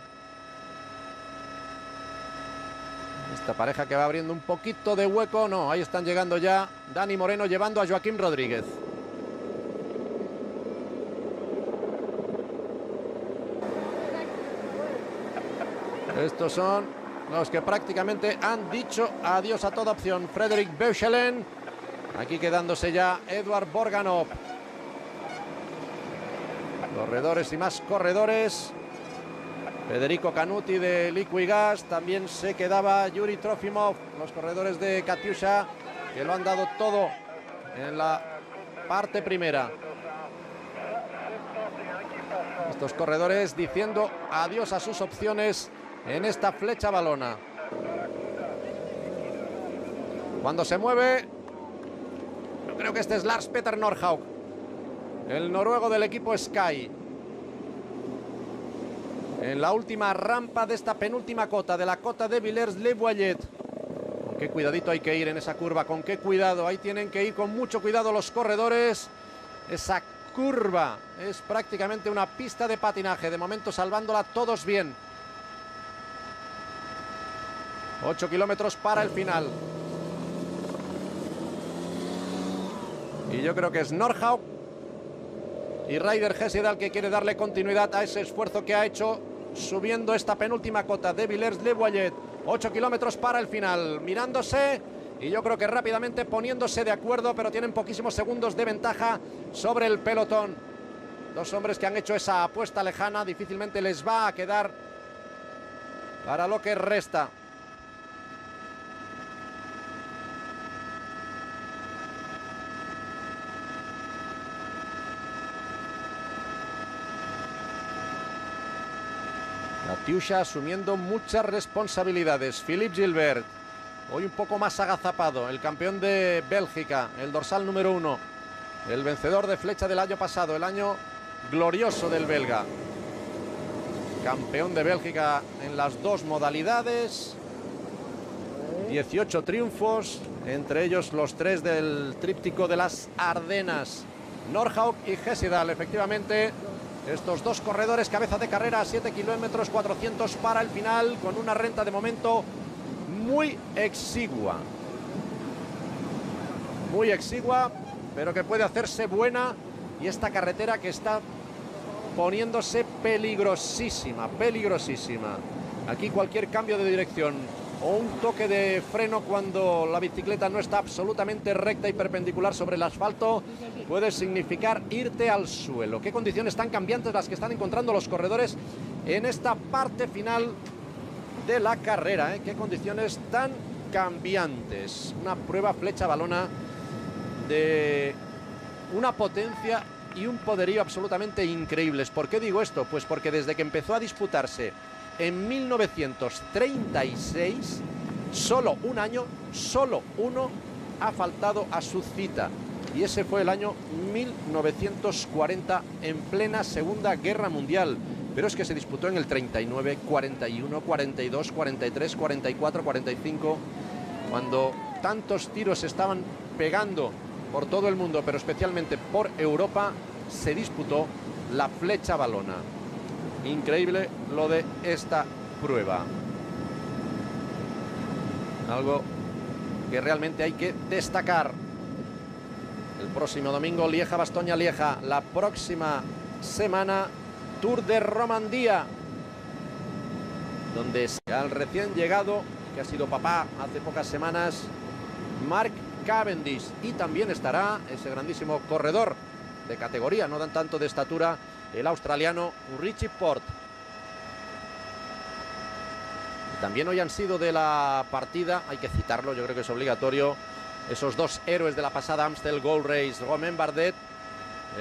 Esta pareja que va abriendo un poquito de hueco. No, ahí están llegando ya Dani Moreno llevando a Joaquim Rodríguez. Estos son los que prácticamente han dicho adiós a toda opción. Frederick Beuchelen. Aquí quedándose ya Edward Borganov. Corredores y más corredores. Federico Canuti de Liquigas. También se quedaba Yuri Trofimov. Los corredores de Katyusha, que lo han dado todo en la parte primera. Estos corredores diciendo adiós a sus opciones en esta flecha balona. Cuando se mueve, yo creo que este es Lars Petter Nordhaug, el noruego del equipo Sky. En la última rampa de esta penúltima cota, de la cota de Villers-le-Boillet. Con qué cuidadito hay que ir en esa curva, con qué cuidado. Ahí tienen que ir con mucho cuidado los corredores. Esa curva es prácticamente una pista de patinaje. De momento salvándola todos bien. 8 kilómetros para el final. Y yo creo que es Nordhaug y Ryder Hesjedal que quiere darle continuidad a ese esfuerzo que ha hecho subiendo esta penúltima cota de Villers-le-Boillet. 8 kilómetros para el final, mirándose y yo creo que rápidamente poniéndose de acuerdo, pero tienen poquísimos segundos de ventaja sobre el pelotón. Dos hombres que han hecho esa apuesta lejana, difícilmente les va a quedar para lo que resta. Katyusha asumiendo muchas responsabilidades. Philippe Gilbert, hoy un poco más agazapado, el campeón de Bélgica, el dorsal número 1, el vencedor de flecha del año pasado, el año glorioso del belga. Campeón de Bélgica en las dos modalidades, 18 triunfos, entre ellos los 3 del tríptico de las Ardenas. Nordhaug y Hesjedal, efectivamente. Estos dos corredores, cabeza de carrera, 7 kilómetros 400 para el final, con una renta de momento muy exigua. muy exigua, pero que puede hacerse buena, y esta carretera que está poniéndose peligrosísima, peligrosísima. Aquí cualquier cambio de dirección o un toque de freno cuando la bicicleta no está absolutamente recta y perpendicular sobre el asfalto puede significar irte al suelo. Qué condiciones tan cambiantes las que están encontrando los corredores en esta parte final de la carrera, ¿eh? Qué condiciones tan cambiantes. Una prueba flecha balona de una potencia y un poderío absolutamente increíbles. ¿Por qué digo esto? Pues porque desde que empezó a disputarse en 1936, solo un año, solo uno ha faltado a su cita, y ese fue el año 1940, en plena Segunda Guerra Mundial. Pero es que se disputó en el 39, 41, 42, 43, 44, 45, cuando tantos tiros estaban pegando por todo el mundo, pero especialmente por Europa, se disputó la flecha balona. Increíble lo de esta prueba. Algo que realmente hay que destacar. El próximo domingo, Lieja-Bastoña-Lieja. La próxima semana, Tour de Romandía, donde al recién llegado, que ha sido papá hace pocas semanas, Mark Cavendish, y también estará ese grandísimo corredor de categoría, no dan tanto de estatura, el australiano Richie Porte. También hoy han sido de la partida, hay que citarlo, yo creo que es obligatorio, esos dos héroes de la pasada Amstel Gold Race, Romain Bardet,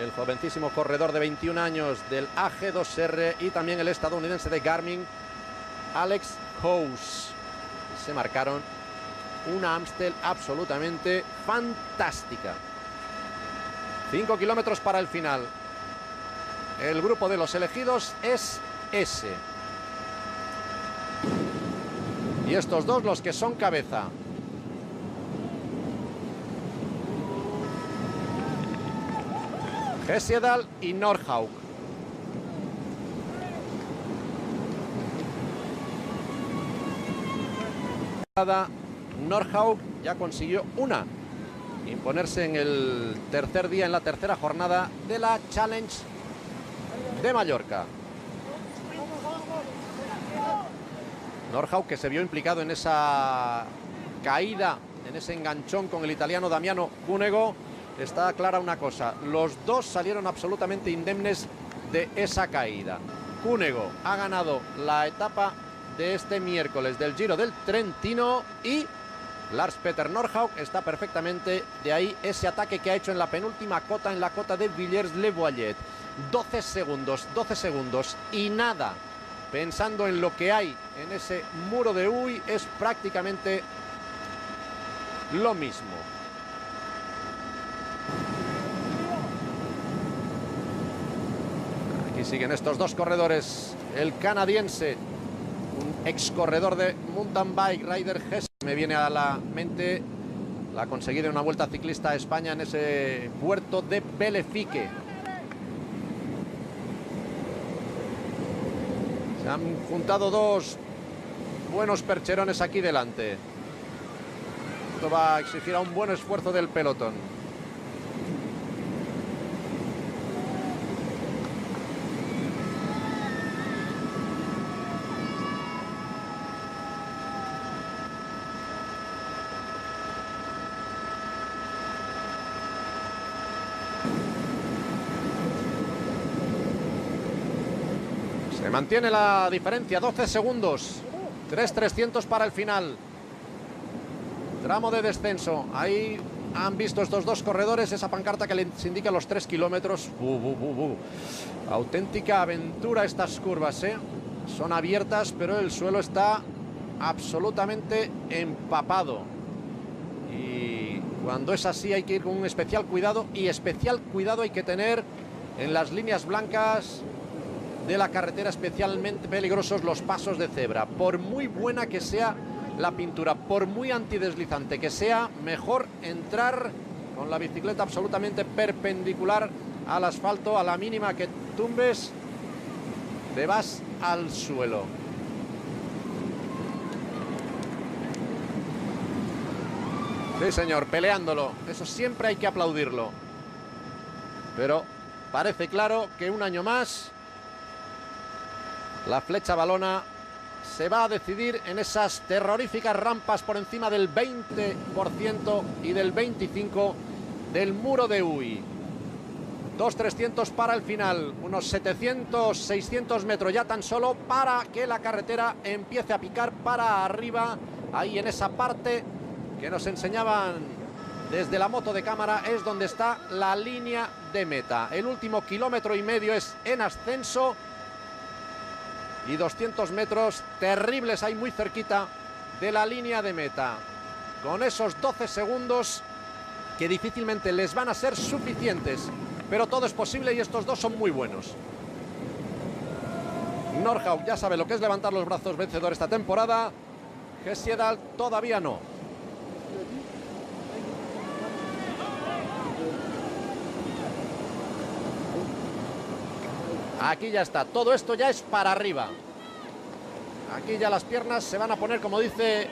el jovencísimo corredor de 21 años del AG2R, y también el estadounidense de Garmin, Alex House. Se marcaron una Amstel absolutamente fantástica. 5 kilómetros para el final. El grupo de los elegidos es ese. Y estos dos los que son cabeza. Hesiedal y Nordhaug. Nordhaug ya consiguió imponerse en el tercer día, en la tercera jornada de la Challenge de Mallorca. Nordhaug, que se vio implicado en esa caída, en ese enganchón con el italiano Damiano Cunego. Está clara una cosa, los dos salieron absolutamente indemnes de esa caída. Cunego ha ganado la etapa de este miércoles del Giro del Trentino, y Lars-Peter Nordhaug está perfectamente, de ahí ese ataque que ha hecho en la penúltima cota, en la cota de Villers-le-Boillet. 12 segundos y nada. Pensando en lo que hay en ese muro de Huy, es prácticamente lo mismo. Aquí siguen estos dos corredores. El canadiense, un ex corredor de mountain bike, Ryder Hess. Me viene a la mente la conseguida en una vuelta ciclista a España en ese puerto de Belefique. Se han juntado dos buenos percherones aquí delante. Esto va a exigir a un buen esfuerzo del pelotón. Se mantiene la diferencia, 12 segundos. 3.300 para el final. Tramo de descenso. Ahí han visto estos dos corredores esa pancarta que les indica los 3 kilómetros. Auténtica aventura estas curvas, ¿eh? Son abiertas, pero el suelo está absolutamente empapado. Y cuando es así hay que ir con un especial cuidado. Y especial cuidado hay que tener en las líneas blancas de la carretera, especialmente peligrosos los pasos de cebra. Por muy buena que sea la pintura, por muy antideslizante que sea, mejor entrar con la bicicleta absolutamente perpendicular al asfalto. A la mínima que tumbes, te vas al suelo. Sí, señor, peleándolo. Eso siempre hay que aplaudirlo. Pero parece claro que un año más la flecha balona se va a decidir en esas terroríficas rampas por encima del 20% y del 25% del muro de Huy. 2.300 para el final, unos 700, 600 metros ya tan solo para que la carretera empiece a picar para arriba. Ahí en esa parte que nos enseñaban desde la moto de cámara es donde está la línea de meta. El último 1,5 kilómetros es en ascenso y 200 metros terribles ahí muy cerquita de la línea de meta. Con esos 12 segundos que difícilmente les van a ser suficientes, pero todo es posible y estos dos son muy buenos. Nordhaug ya sabe lo que es levantar los brazos, vencedor esta temporada. Hesiedal todavía no. Aquí ya está, todo esto ya es para arriba. Aquí ya las piernas se van a poner, como dice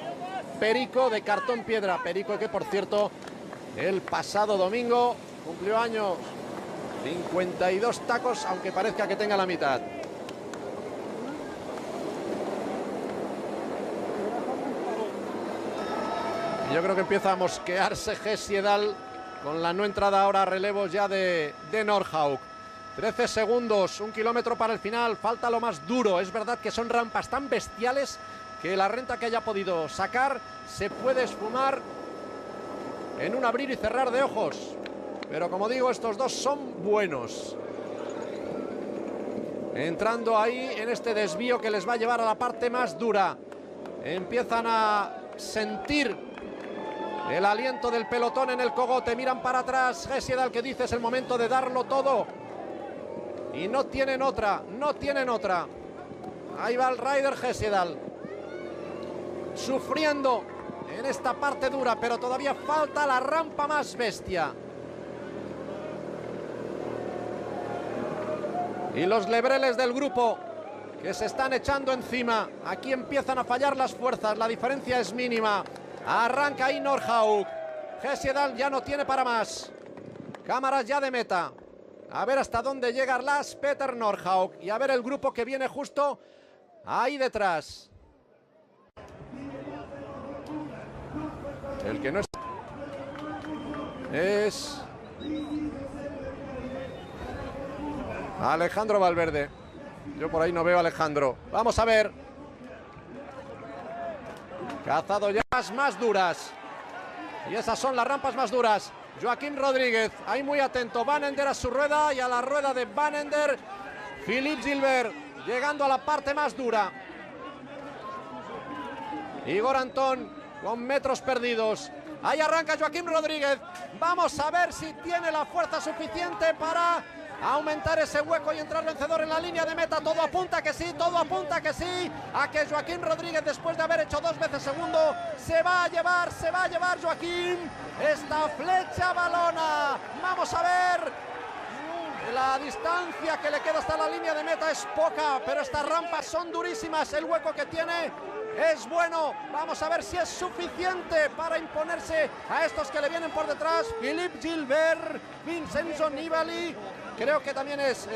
Perico, de cartón piedra. Perico que, por cierto, el pasado domingo cumplió años, 52 tacos, aunque parezca que tenga la mitad. Y yo creo que empieza a mosquearse Hesiedal con la no entrada ahora a relevos ya de Nordhaug. 13 segundos, 1 kilómetro para el final, falta lo más duro. Es verdad que son rampas tan bestiales que la renta que haya podido sacar se puede esfumar en un abrir y cerrar de ojos. Pero como digo, estos dos son buenos. Entrando ahí en este desvío que les va a llevar a la parte más dura. Empiezan a sentir el aliento del pelotón en el cogote, miran para atrás. Hesiedal que dice es el momento de darlo todo. Y no tienen otra, no tienen otra. Ahí va el Rider Hesiedal, sufriendo en esta parte dura, pero todavía falta la rampa más bestia. Y los lebreles del grupo que se están echando encima. Aquí empiezan a fallar las fuerzas, la diferencia es mínima. Arranca ahí Nordhaug. Hesiedal ya no tiene para más. Cámaras ya de meta. A ver hasta dónde llega Lars Petter Nordhaug y a ver el grupo que viene justo ahí detrás. El que no es Alejandro Valverde. Yo por ahí no veo a Alejandro. Vamos a ver. Cazado ya las más duras. Y esas son las rampas más duras. Joaquim Rodríguez, ahí muy atento. Van Ender a su rueda y a la rueda de Van Ender, Philippe Gilbert, llegando a la parte más dura. Igor Antón con metros perdidos. Ahí arranca Joaquim Rodríguez. Vamos a ver si tiene la fuerza suficiente para aumentar ese hueco y entrar vencedor en la línea de meta. Todo apunta que sí, todo apunta que sí, a que Joaquim Rodríguez, después de haber hecho 2 veces segundo, se va a llevar Joaquim esta flecha balona. Vamos a ver. La distancia que le queda hasta la línea de meta es poca, pero estas rampas son durísimas. El hueco que tiene es bueno. Vamos a ver si es suficiente para imponerse a estos que le vienen por detrás. Philippe Gilbert, Vincenzo Nibali, creo que también es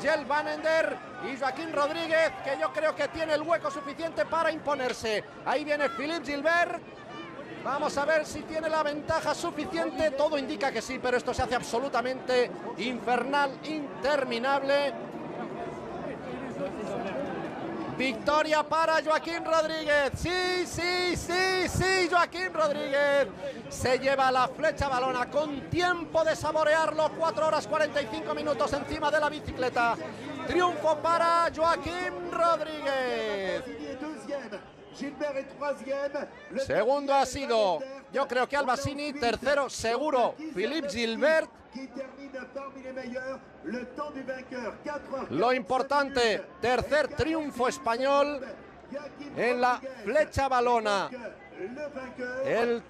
Jelle Van Ender y Joaquim Rodríguez, que yo creo que tiene el hueco suficiente para imponerse. Ahí viene Philippe Gilbert. Vamos a ver si tiene la ventaja suficiente. Todo indica que sí, pero esto se hace absolutamente infernal, interminable. Victoria para Joaquim Rodríguez. Sí, Joaquim Rodríguez se lleva la flecha balona con tiempo de saborearlo. 4 horas 45 minutos encima de la bicicleta. Triunfo para Joaquim Rodríguez. Segundo ha sido, yo creo que Albasini. Tercero seguro Philippe Gilbert. Lo importante, tercer triunfo español en la flecha balona. El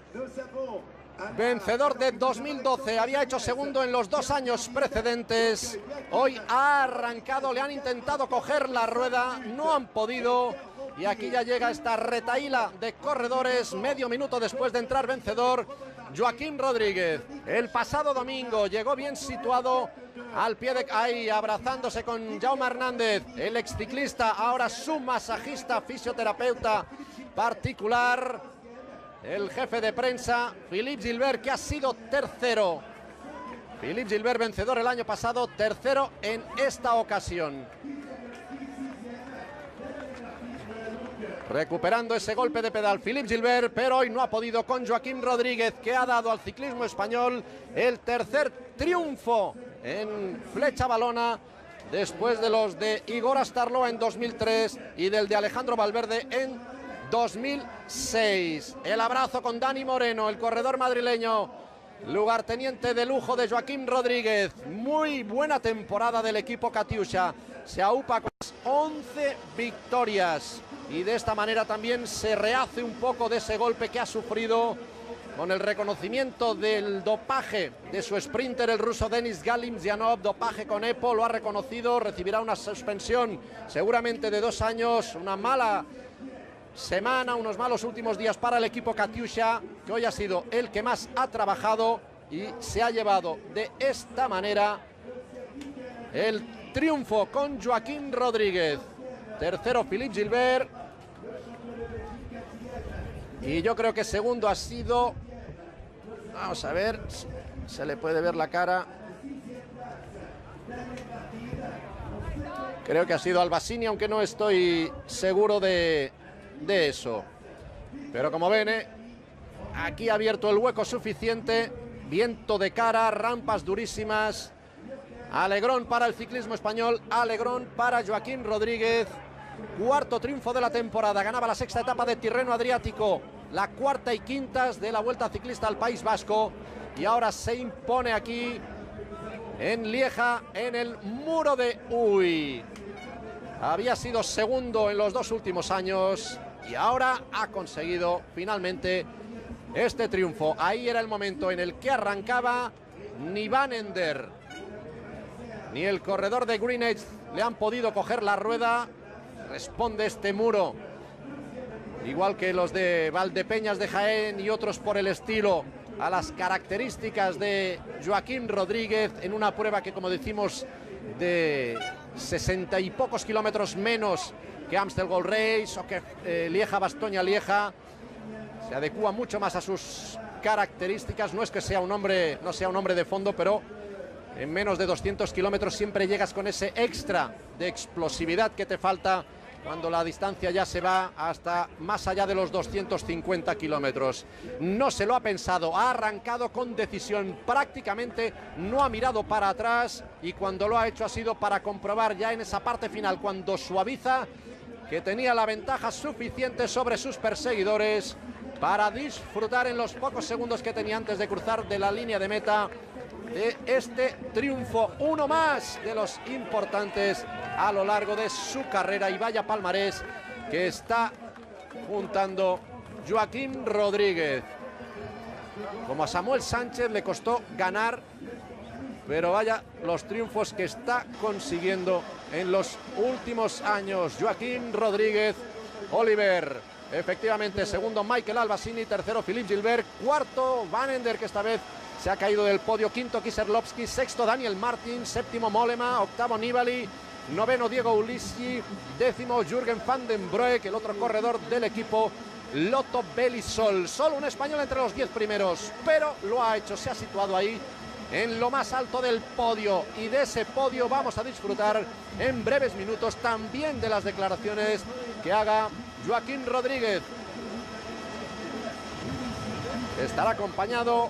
vencedor de 2012 había hecho segundo en los 2 años precedentes. Hoy ha arrancado, le han intentado coger la rueda, no han podido. Y aquí ya llega esta retahíla de corredores, medio minuto después de entrar vencedor Joaquim Rodríguez. El pasado domingo llegó bien situado al pie de ahí, abrazándose con Jaume Hernández, el exciclista, ahora su masajista, fisioterapeuta particular, el jefe de prensa, Philippe Gilbert, que ha sido tercero. Philippe Gilbert, vencedor el año pasado, tercero en esta ocasión. Recuperando ese golpe de pedal Philippe Gilbert, pero hoy no ha podido con Joaquim Rodríguez, que ha dado al ciclismo español el tercer triunfo en flecha balona, después de los de Igor Astarloa en 2003 y del de Alejandro Valverde en 2006. El abrazo con Dani Moreno, el corredor madrileño, lugarteniente de lujo de Joaquim Rodríguez. Muy buena temporada del equipo Katyusha. Se aupa con 11 victorias y de esta manera también se rehace un poco de ese golpe que ha sufrido con el reconocimiento del dopaje de su sprinter, el ruso Denis Galimzianov, dopaje con EPO, lo ha reconocido, recibirá una suspensión seguramente de 2 años, una mala semana, unos malos últimos días para el equipo Katyusha, que hoy ha sido el que más ha trabajado y se ha llevado de esta manera el triunfo con Joaquim Rodríguez. Tercero Philippe Gilbert. Y yo creo que segundo ha sido... Vamos a ver, se le puede ver la cara. Creo que ha sido Albasini, aunque no estoy seguro de eso. Pero como ven, aquí ha abierto el hueco suficiente. Viento de cara, rampas durísimas. Alegrón para el ciclismo español, alegrón para Joaquim Rodríguez. Cuarto triunfo de la temporada, ganaba la sexta etapa de Tirreno Adriático, la cuarta y quintas de la Vuelta Ciclista al País Vasco, y ahora se impone aquí en Lieja, en el Muro de Uy. Había sido segundo en los 2 últimos años y ahora ha conseguido finalmente este triunfo. Ahí era el momento en el que arrancaba. Ni Van Ender ni el corredor de Greenedge le han podido coger la rueda. Responde este Muro, igual que los de Valdepeñas de Jaén y otros por el estilo, a las características de Joaquim Rodríguez, en una prueba que, como decimos, de 60 y pocos kilómetros menos que Amstel Gold Race o que Lieja-Bastoña-Lieja. Se adecua mucho más a sus características. No es que sea un hombre, no sea un hombre de fondo, pero en menos de 200 kilómetros siempre llegas con ese extra de explosividad que te falta cuando la distancia ya se va hasta más allá de los 250 kilómetros. No se lo ha pensado, ha arrancado con decisión, prácticamente no ha mirado para atrás, y cuando lo ha hecho ha sido para comprobar ya en esa parte final, cuando suaviza, que tenía la ventaja suficiente sobre sus perseguidores para disfrutar en los pocos segundos que tenía antes de cruzar de la línea de meta de este triunfo, uno más de los importantes a lo largo de su carrera. Y vaya palmarés que está juntando Joaquim Rodríguez. Como a Samuel Sánchez le costó ganar, pero vaya los triunfos que está consiguiendo en los últimos años Joaquim Rodríguez. Oliver, efectivamente, segundo Michael Albasini, tercero Philippe Gilbert, cuarto Van Ender, que esta vez se ha caído del podio, quinto Kieserlowski, sexto Daniel Martin, séptimo Mollema, octavo Nibali, noveno Diego Ulissi, décimo Jürgen van den Broek, el otro corredor del equipo Lotto Belisol. Solo un español entre los 10 primeros, pero lo ha hecho, se ha situado ahí en lo más alto del podio, y de ese podio vamos a disfrutar en breves minutos también de las declaraciones que haga Joaquim Rodríguez. Estará acompañado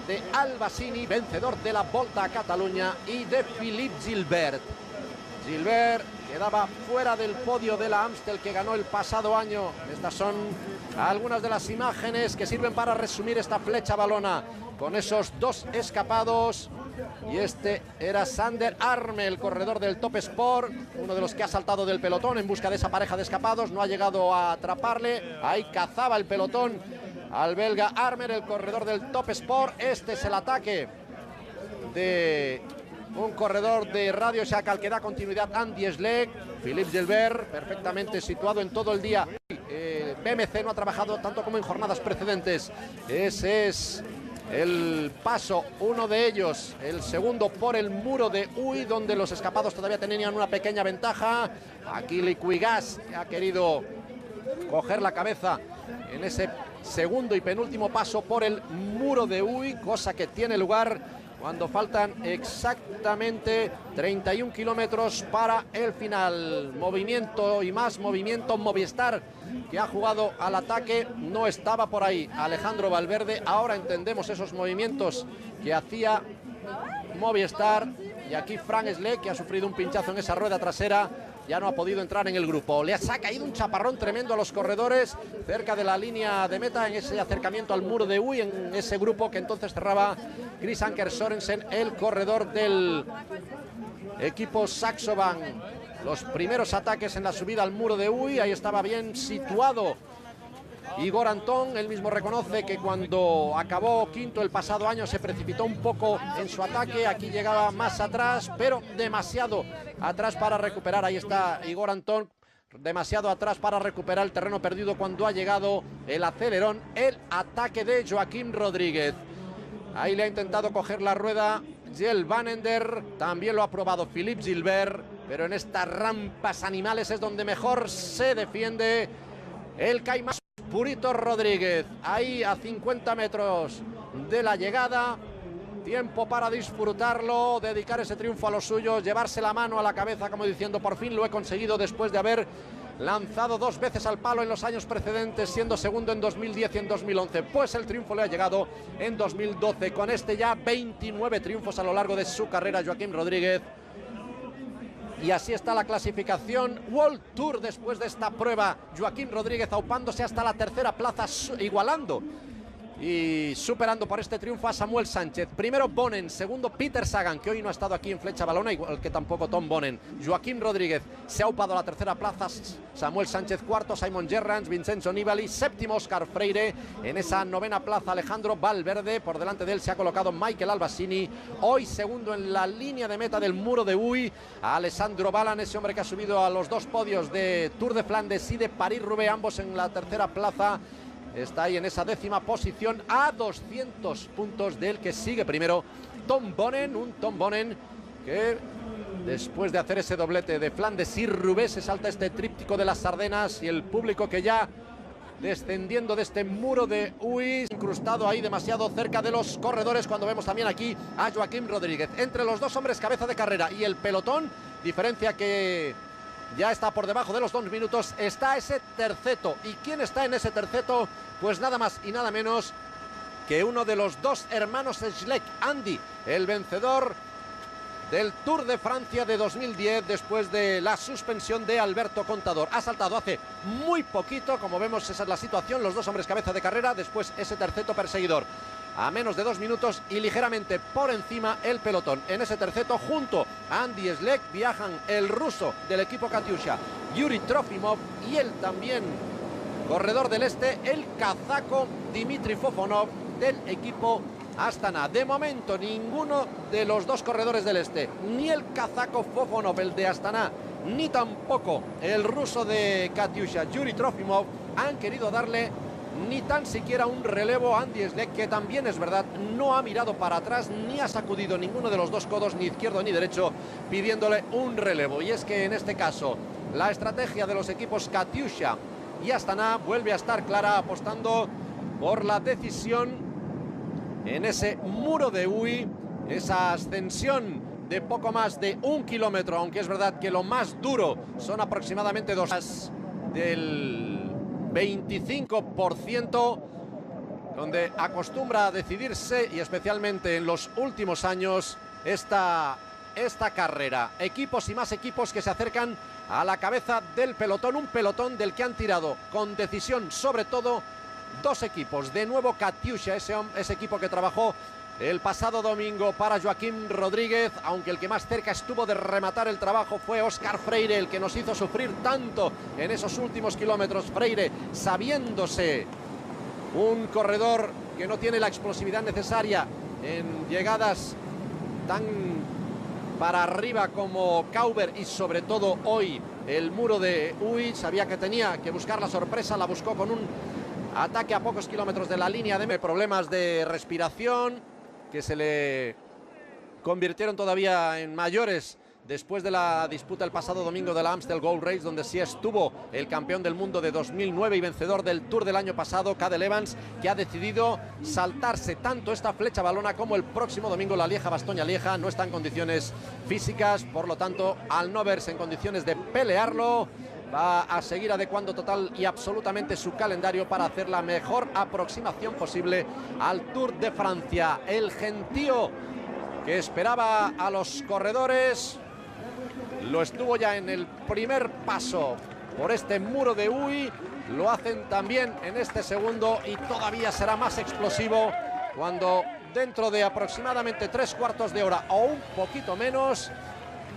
de Albasini, vencedor de la Volta a Cataluña, y de Philippe Gilbert. Gilbert quedaba fuera del podio de la Amstel que ganó el pasado año. Estas son algunas de las imágenes que sirven para resumir esta flecha balona, con esos 2 escapados. Y este era Sander Arme, el corredor del Top Sport, uno de los que ha saltado del pelotón en busca de esa pareja de escapados. No ha llegado a atraparle, ahí cazaba el pelotón al belga Armer, el corredor del Top Sport. Este es el ataque de un corredor de Radio Shack al que da continuidad Andy Schleck. Philippe Gilbert, perfectamente situado en todo el día. BMC no ha trabajado tanto como en jornadas precedentes. Ese es el paso, uno de ellos, el segundo por el muro de Huy, donde los escapados todavía tenían una pequeña ventaja. Aquí Liquigas ha querido coger la cabeza en ese segundo y penúltimo paso por el muro de Huy, cosa que tiene lugar cuando faltan exactamente 31 kilómetros para el final. Movimiento y más movimiento. Movistar, que ha jugado al ataque, no estaba por ahí. Alejandro Valverde, ahora entendemos esos movimientos que hacía Movistar. Y aquí Frank Schleck, que ha sufrido un pinchazo en esa rueda trasera, ya no ha podido entrar en el grupo. Les ha caído un chaparrón tremendo a los corredores cerca de la línea de meta en ese acercamiento al muro de Huy, en ese grupo que entonces cerraba Chris Anker Sorensen, el corredor del equipo Saxo Bank. Los primeros ataques en la subida al muro de Huy, ahí estaba bien situado Igor Antón. Él mismo reconoce que cuando acabó quinto el pasado año se precipitó un poco en su ataque. Aquí llegaba más atrás, pero demasiado atrás para recuperar. Ahí está Igor Antón, demasiado atrás para recuperar el terreno perdido cuando ha llegado el acelerón, el ataque de Joaquim Rodríguez. Ahí le ha intentado coger la rueda Jelle Van Ender, también lo ha probado Philippe Gilbert, pero en estas rampas animales es donde mejor se defiende el caimán Purito Rodríguez. Ahí a 50 metros de la llegada, tiempo para disfrutarlo, dedicar ese triunfo a los suyos, llevarse la mano a la cabeza como diciendo: por fin lo he conseguido, después de haber lanzado 2 veces al palo en los años precedentes, siendo segundo en 2010 y en 2011. Pues el triunfo le ha llegado en 2012, con este ya 29 triunfos a lo largo de su carrera Joaquim Rodríguez. Y así está la clasificación World Tour después de esta prueba. Joaquim Rodríguez aupándose hasta la tercera plaza, igualando y superando por este triunfo a Samuel Sánchez. Primero Bonen, segundo Peter Sagan, que hoy no ha estado aquí en Flecha Balona, igual que tampoco Tom Bonen. Joaquim Rodríguez se ha upado a la tercera plaza, Samuel Sánchez cuarto, Simon Gerrans, Vincenzo Nibali, séptimo Oscar Freire. En esa novena plaza Alejandro Valverde, por delante de él se ha colocado Michael Albasini. Hoy segundo en la línea de meta del muro de Huy, Alessandro Balan, ese hombre que ha subido a los 2 podios de Tour de Flandes y de París-Roubaix, ambos en la tercera plaza. Está ahí en esa 10ª posición a 200 puntos del que sigue primero Tom Bonen, un Tom Bonen que después de hacer ese doblete de Flandes y Roubaix se salta este tríptico de las Ardenas, y el público que ya descendiendo de este muro de Huy, incrustado ahí demasiado cerca de los corredores, cuando vemos también aquí a Joaquim Rodríguez. Entre los 2 hombres cabeza de carrera y el pelotón, diferencia que ya está por debajo de los 2 minutos, está ese terceto. ¿Y quién está en ese terceto? Pues nada más y nada menos que uno de los 2 hermanos Schleck, Andy, el vencedor del Tour de Francia de 2010 después de la suspensión de Alberto Contador. Ha saltado hace muy poquito, como vemos esa es la situación, los 2 hombres cabeza de carrera, después ese terceto perseguidor. A menos de 2 minutos y ligeramente por encima el pelotón. En ese terceto, junto a Andy Schleck, viajan el ruso del equipo Katyusha, Yuri Trofimov, y el también corredor del este, el kazaco Dmitry Fofonov del equipo Astana. De momento, ninguno de los 2 corredores del este, ni el kazaco Fofonov, el de Astana, ni tampoco el ruso de Katyusha, Yuri Trofimov, han querido darle ni tan siquiera un relevo a Andy Schleck, que también es verdad no ha mirado para atrás ni ha sacudido ninguno de los 2 codos, ni izquierdo ni derecho, pidiéndole un relevo. Y es que en este caso la estrategia de los equipos Katyusha y Astana vuelve a estar clara, apostando por la decisión en ese muro de Huy, esa ascensión de poco más de 1 kilómetro, aunque es verdad que lo más duro son aproximadamente 2 horas del 25%, donde acostumbra a decidirse, y especialmente en los últimos años, esta carrera. Equipos y más equipos que se acercan a la cabeza del pelotón, un pelotón del que han tirado con decisión sobre todo 2 equipos. De nuevo Katyusha, ese equipo que trabajó el pasado domingo para Joaquim Rodríguez, aunque el que más cerca estuvo de rematar el trabajo fue Oscar Freire, el que nos hizo sufrir tanto en esos últimos kilómetros. Freire, sabiéndose un corredor que no tiene la explosividad necesaria en llegadas tan para arriba como Kauber y sobre todo hoy el muro de Huy. Sabía que tenía que buscar la sorpresa, la buscó con un ataque a pocos kilómetros de la línea de problemas de respiración que se le convirtieron todavía en mayores después de la disputa el pasado domingo de la Amstel Gold Race, donde sí estuvo el campeón del mundo de 2009 y vencedor del Tour del año pasado, Cadel Evans, que ha decidido saltarse tanto esta Flecha Valona como el próximo domingo la Lieja-Bastoña-Lieja. No está en condiciones físicas, por lo tanto, al no verse en condiciones de pelearlo, va a seguir adecuando total y absolutamente su calendario para hacer la mejor aproximación posible al Tour de Francia. El gentío que esperaba a los corredores lo estuvo ya en el primer paso por este muro de Huy, lo hacen también en este segundo y todavía será más explosivo cuando dentro de aproximadamente 3/4 de hora o un poquito menos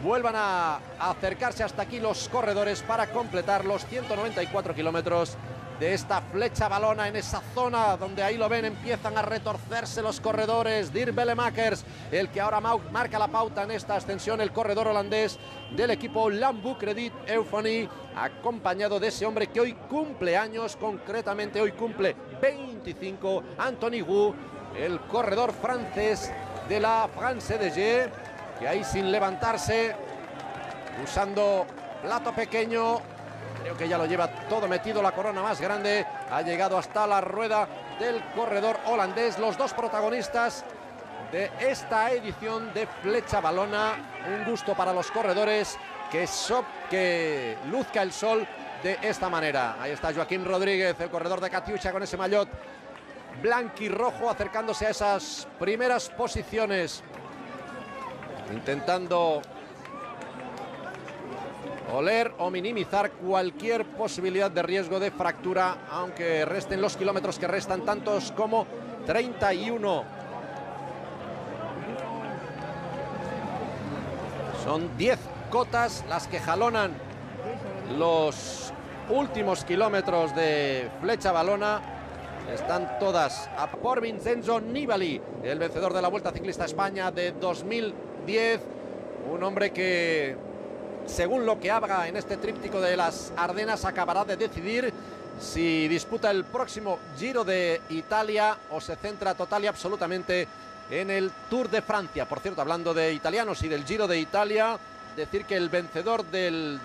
vuelvan a acercarse hasta aquí los corredores para completar los 194 kilómetros de esta Flecha Valona, en esa zona donde ahí lo ven, empiezan a retorcerse los corredores. Dirk Belemakers, el que ahora marca la pauta en esta ascensión, el corredor holandés del equipo Lambu Credit Euphony, acompañado de ese hombre que hoy cumple años, concretamente hoy cumple 25, Anthony Gu, el corredor francés de la France DG, que ahí sin levantarse, usando plato pequeño, creo que ya lo lleva todo metido, la corona más grande, ha llegado hasta la rueda del corredor holandés. Los dos protagonistas de esta edición de Flecha Valona. Un gusto para los corredores que luzca el sol de esta manera. Ahí está Joaquín Rodríguez, el corredor de Katyusha, con ese maillot blanquirrojo, acercándose a esas primeras posiciones, intentando oler o minimizar cualquier posibilidad de riesgo de fractura, aunque resten los kilómetros que restan, tantos como 31. Son 10 cotas las que jalonan los últimos kilómetros de Flecha Valona. Están todas a por Vincenzo Nibali, el vencedor de la Vuelta Ciclista a España de 2010. Un hombre que, según lo que haga en este tríptico de las Ardenas, acabará de decidir si disputa el próximo Giro de Italia o se centra total y absolutamente en el Tour de Francia. Por cierto, hablando de italianos y del Giro de Italia, decir que el vencedor del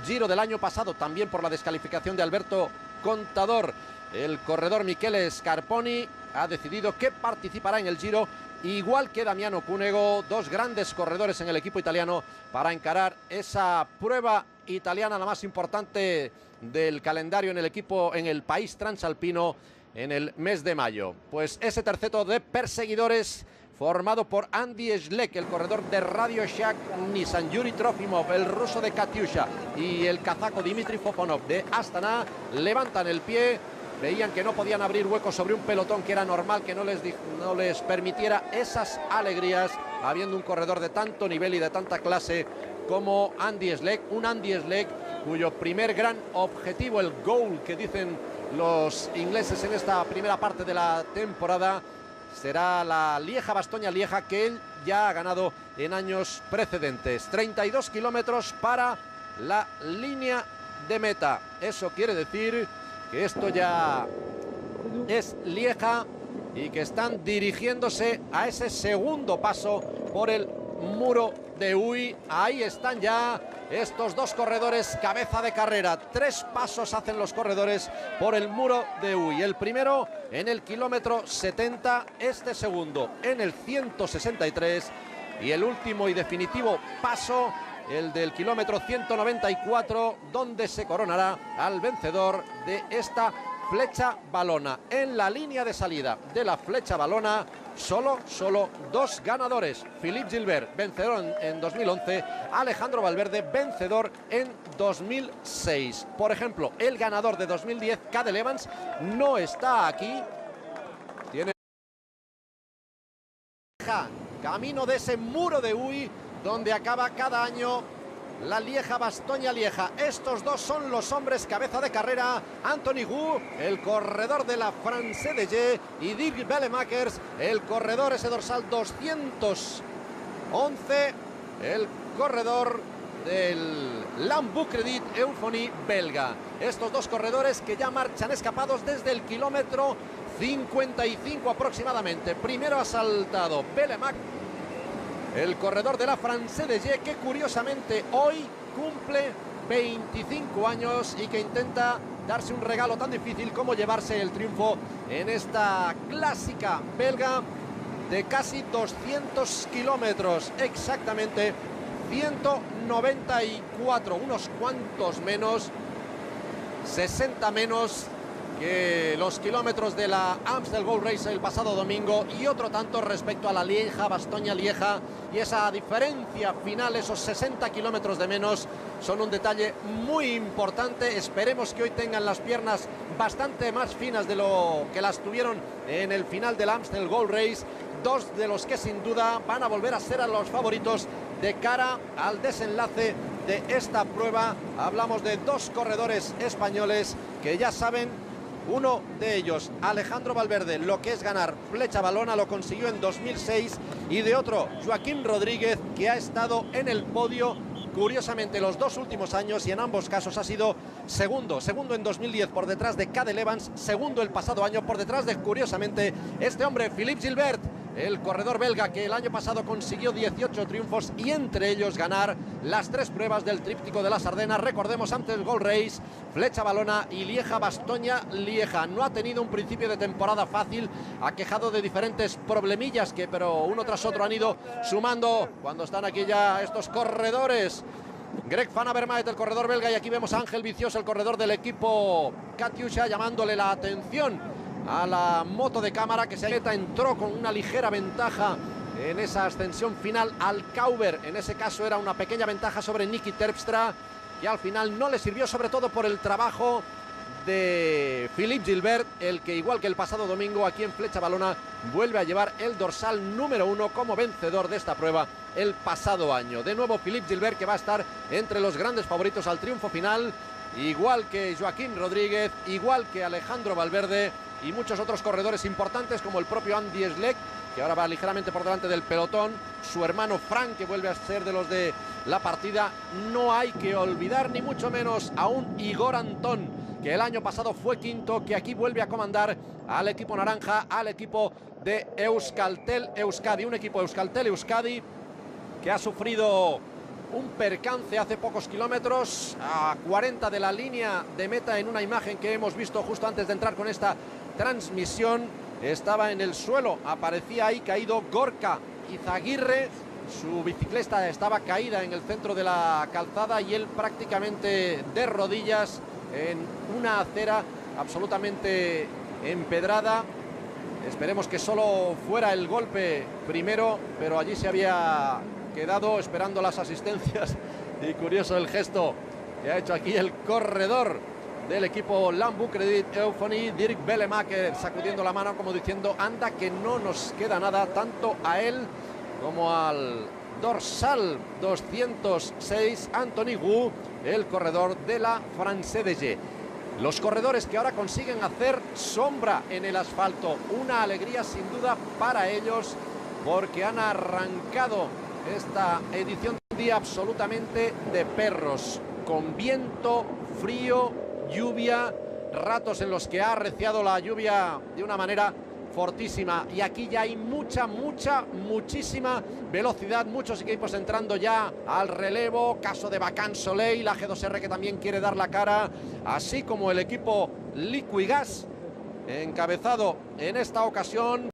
Giro del año pasado, también por la descalificación de Alberto Contador, el corredor Michele Scarponi, ha decidido que participará en el Giro, igual que Damiano Cunego, dos grandes corredores en el equipo italiano, para encarar esa prueba italiana, la más importante del calendario en el equipo, en el país transalpino, en el mes de mayo. Pues ese terceto de perseguidores, formado por Andy Schleck, el corredor de Radio Shack Nissan, Yuri Trofimov, el ruso de Katyusha, y el kazaco Dmitry Fofonov de Astana, levantan el pie. Veían que no podían abrir huecos sobre un pelotón, que era normal que no les permitiera esas alegrías, habiendo un corredor de tanto nivel y de tanta clase como Andy Schleck. Un Andy Schleck cuyo primer gran objetivo, el goal que dicen los ingleses en esta primera parte de la temporada, será la Lieja-Bastoña-Lieja, que él ya ha ganado en años precedentes. 32 kilómetros para la línea de meta. Eso quiere decir que esto ya es Lieja y que están dirigiéndose a ese segundo paso por el muro de Huy. Ahí están ya estos dos corredores, cabeza de carrera. 3 pasos hacen los corredores por el muro de Huy. El primero en el kilómetro 70, este segundo en el 163 y el último y definitivo paso, el del kilómetro 194, donde se coronará al vencedor de esta Flecha Valona. En la línea de salida de la Flecha Valona, solo 2 ganadores. Philippe Gilbert, vencedor en 2011, Alejandro Valverde, vencedor en 2006. Por ejemplo, el ganador de 2010, Cadel Evans, no está aquí. Tiene camino de ese muro de Huy, donde acaba cada año la Lieja-Bastoña-Lieja. Estos dos son los hombres cabeza de carrera. Anthony Gu, el corredor de la France DG, y Dirk Belemakers, el corredor ese dorsal 211, el corredor del Lambucredit Euphonie belga. Estos dos corredores que ya marchan escapados desde el kilómetro 55 aproximadamente. Primero ha saltado Belemac, el corredor de la France-Desjeux, que curiosamente hoy cumple 25 años y que intenta darse un regalo tan difícil como llevarse el triunfo en esta clásica belga de casi 200 kilómetros, exactamente 194, unos cuantos menos, 60 menos que los kilómetros de la Amstel Gold Race el pasado domingo, y otro tanto respecto a la Lieja-Bastoña-Lieja, y esa diferencia final, esos 60 kilómetros de menos, son un detalle muy importante. Esperemos que hoy tengan las piernas bastante más finas de lo que las tuvieron en el final del Amstel Gold Race, dos de los que sin duda van a volver a ser a los favoritos de cara al desenlace de esta prueba. Hablamos de dos corredores españoles que ya saben. Uno de ellos, Alejandro Valverde, lo que es ganar Flecha Valona, lo consiguió en 2006, y de otro, Joaquín Rodríguez, que ha estado en el podio curiosamente los dos últimos años, y en ambos casos ha sido segundo en 2010 por detrás de Cadel Evans, segundo el pasado año por detrás de, curiosamente, este hombre, Philippe Gilbert, el corredor belga que el año pasado consiguió 18 triunfos y entre ellos ganar las tres pruebas del tríptico de las Ardenas. Recordemos, antes del Gold Race, Flecha Valona y Lieja-Bastoña-Lieja. No ha tenido un principio de temporada fácil, ha quejado de diferentes problemillas pero uno tras otro han ido sumando cuando están aquí ya estos corredores. Greg Van Avermaet, el corredor belga, y aquí vemos a Ángel Vicioso, el corredor del equipo Katyusha, llamándole la atención a la moto de cámara, que se entró con una ligera ventaja en esa ascensión final al Kauber. En ese caso era una pequeña ventaja sobre Niki Terpstra, y al final no le sirvió, sobre todo por el trabajo de Philippe Gilbert, el que, igual que el pasado domingo aquí en Flecha Valona, vuelve a llevar el dorsal número 1 como vencedor de esta prueba el pasado año. De nuevo Philippe Gilbert, que va a estar entre los grandes favoritos al triunfo final, igual que Joaquín Rodríguez, igual que Alejandro Valverde y muchos otros corredores importantes, como el propio Andy Schleck, que ahora va ligeramente por delante del pelotón, su hermano Frank, que vuelve a ser de los de la partida. No hay que olvidar ni mucho menos a un Igor Antón, que el año pasado fue quinto, que aquí vuelve a comandar al equipo naranja, al equipo de Euskaltel Euskadi, un equipo Euskaltel Euskadi que ha sufrido un percance hace pocos kilómetros, a 40 de la línea de meta. En una imagen que hemos visto justo antes de entrar con esta transmisión, estaba en el suelo, aparecía ahí caído Gorka Izaguirre, su bicicleta estaba caída en el centro de la calzada y él prácticamente de rodillas en una acera absolutamente empedrada. Esperemos que solo fuera el golpe primero, pero allí se había quedado esperando las asistencias, y curioso el gesto que ha hecho aquí el corredor del equipo Lambucredit Euphonie, Dirk Belemaker, sacudiendo la mano como diciendo: anda que no nos queda nada, tanto a él como al dorsal 206 Anthony Gu, el corredor de la France-Desjeux. Los corredores que ahora consiguen hacer sombra en el asfalto, una alegría sin duda para ellos, porque han arrancado esta edición de un día absolutamente de perros, con viento, frío, lluvia, ratos en los que ha arreciado la lluvia de una manera fortísima, y aquí ya hay muchísima velocidad, muchos equipos entrando ya al relevo, caso de Vacan Soleil, la G2R, que también quiere dar la cara, así como el equipo Liquigas, encabezado en esta ocasión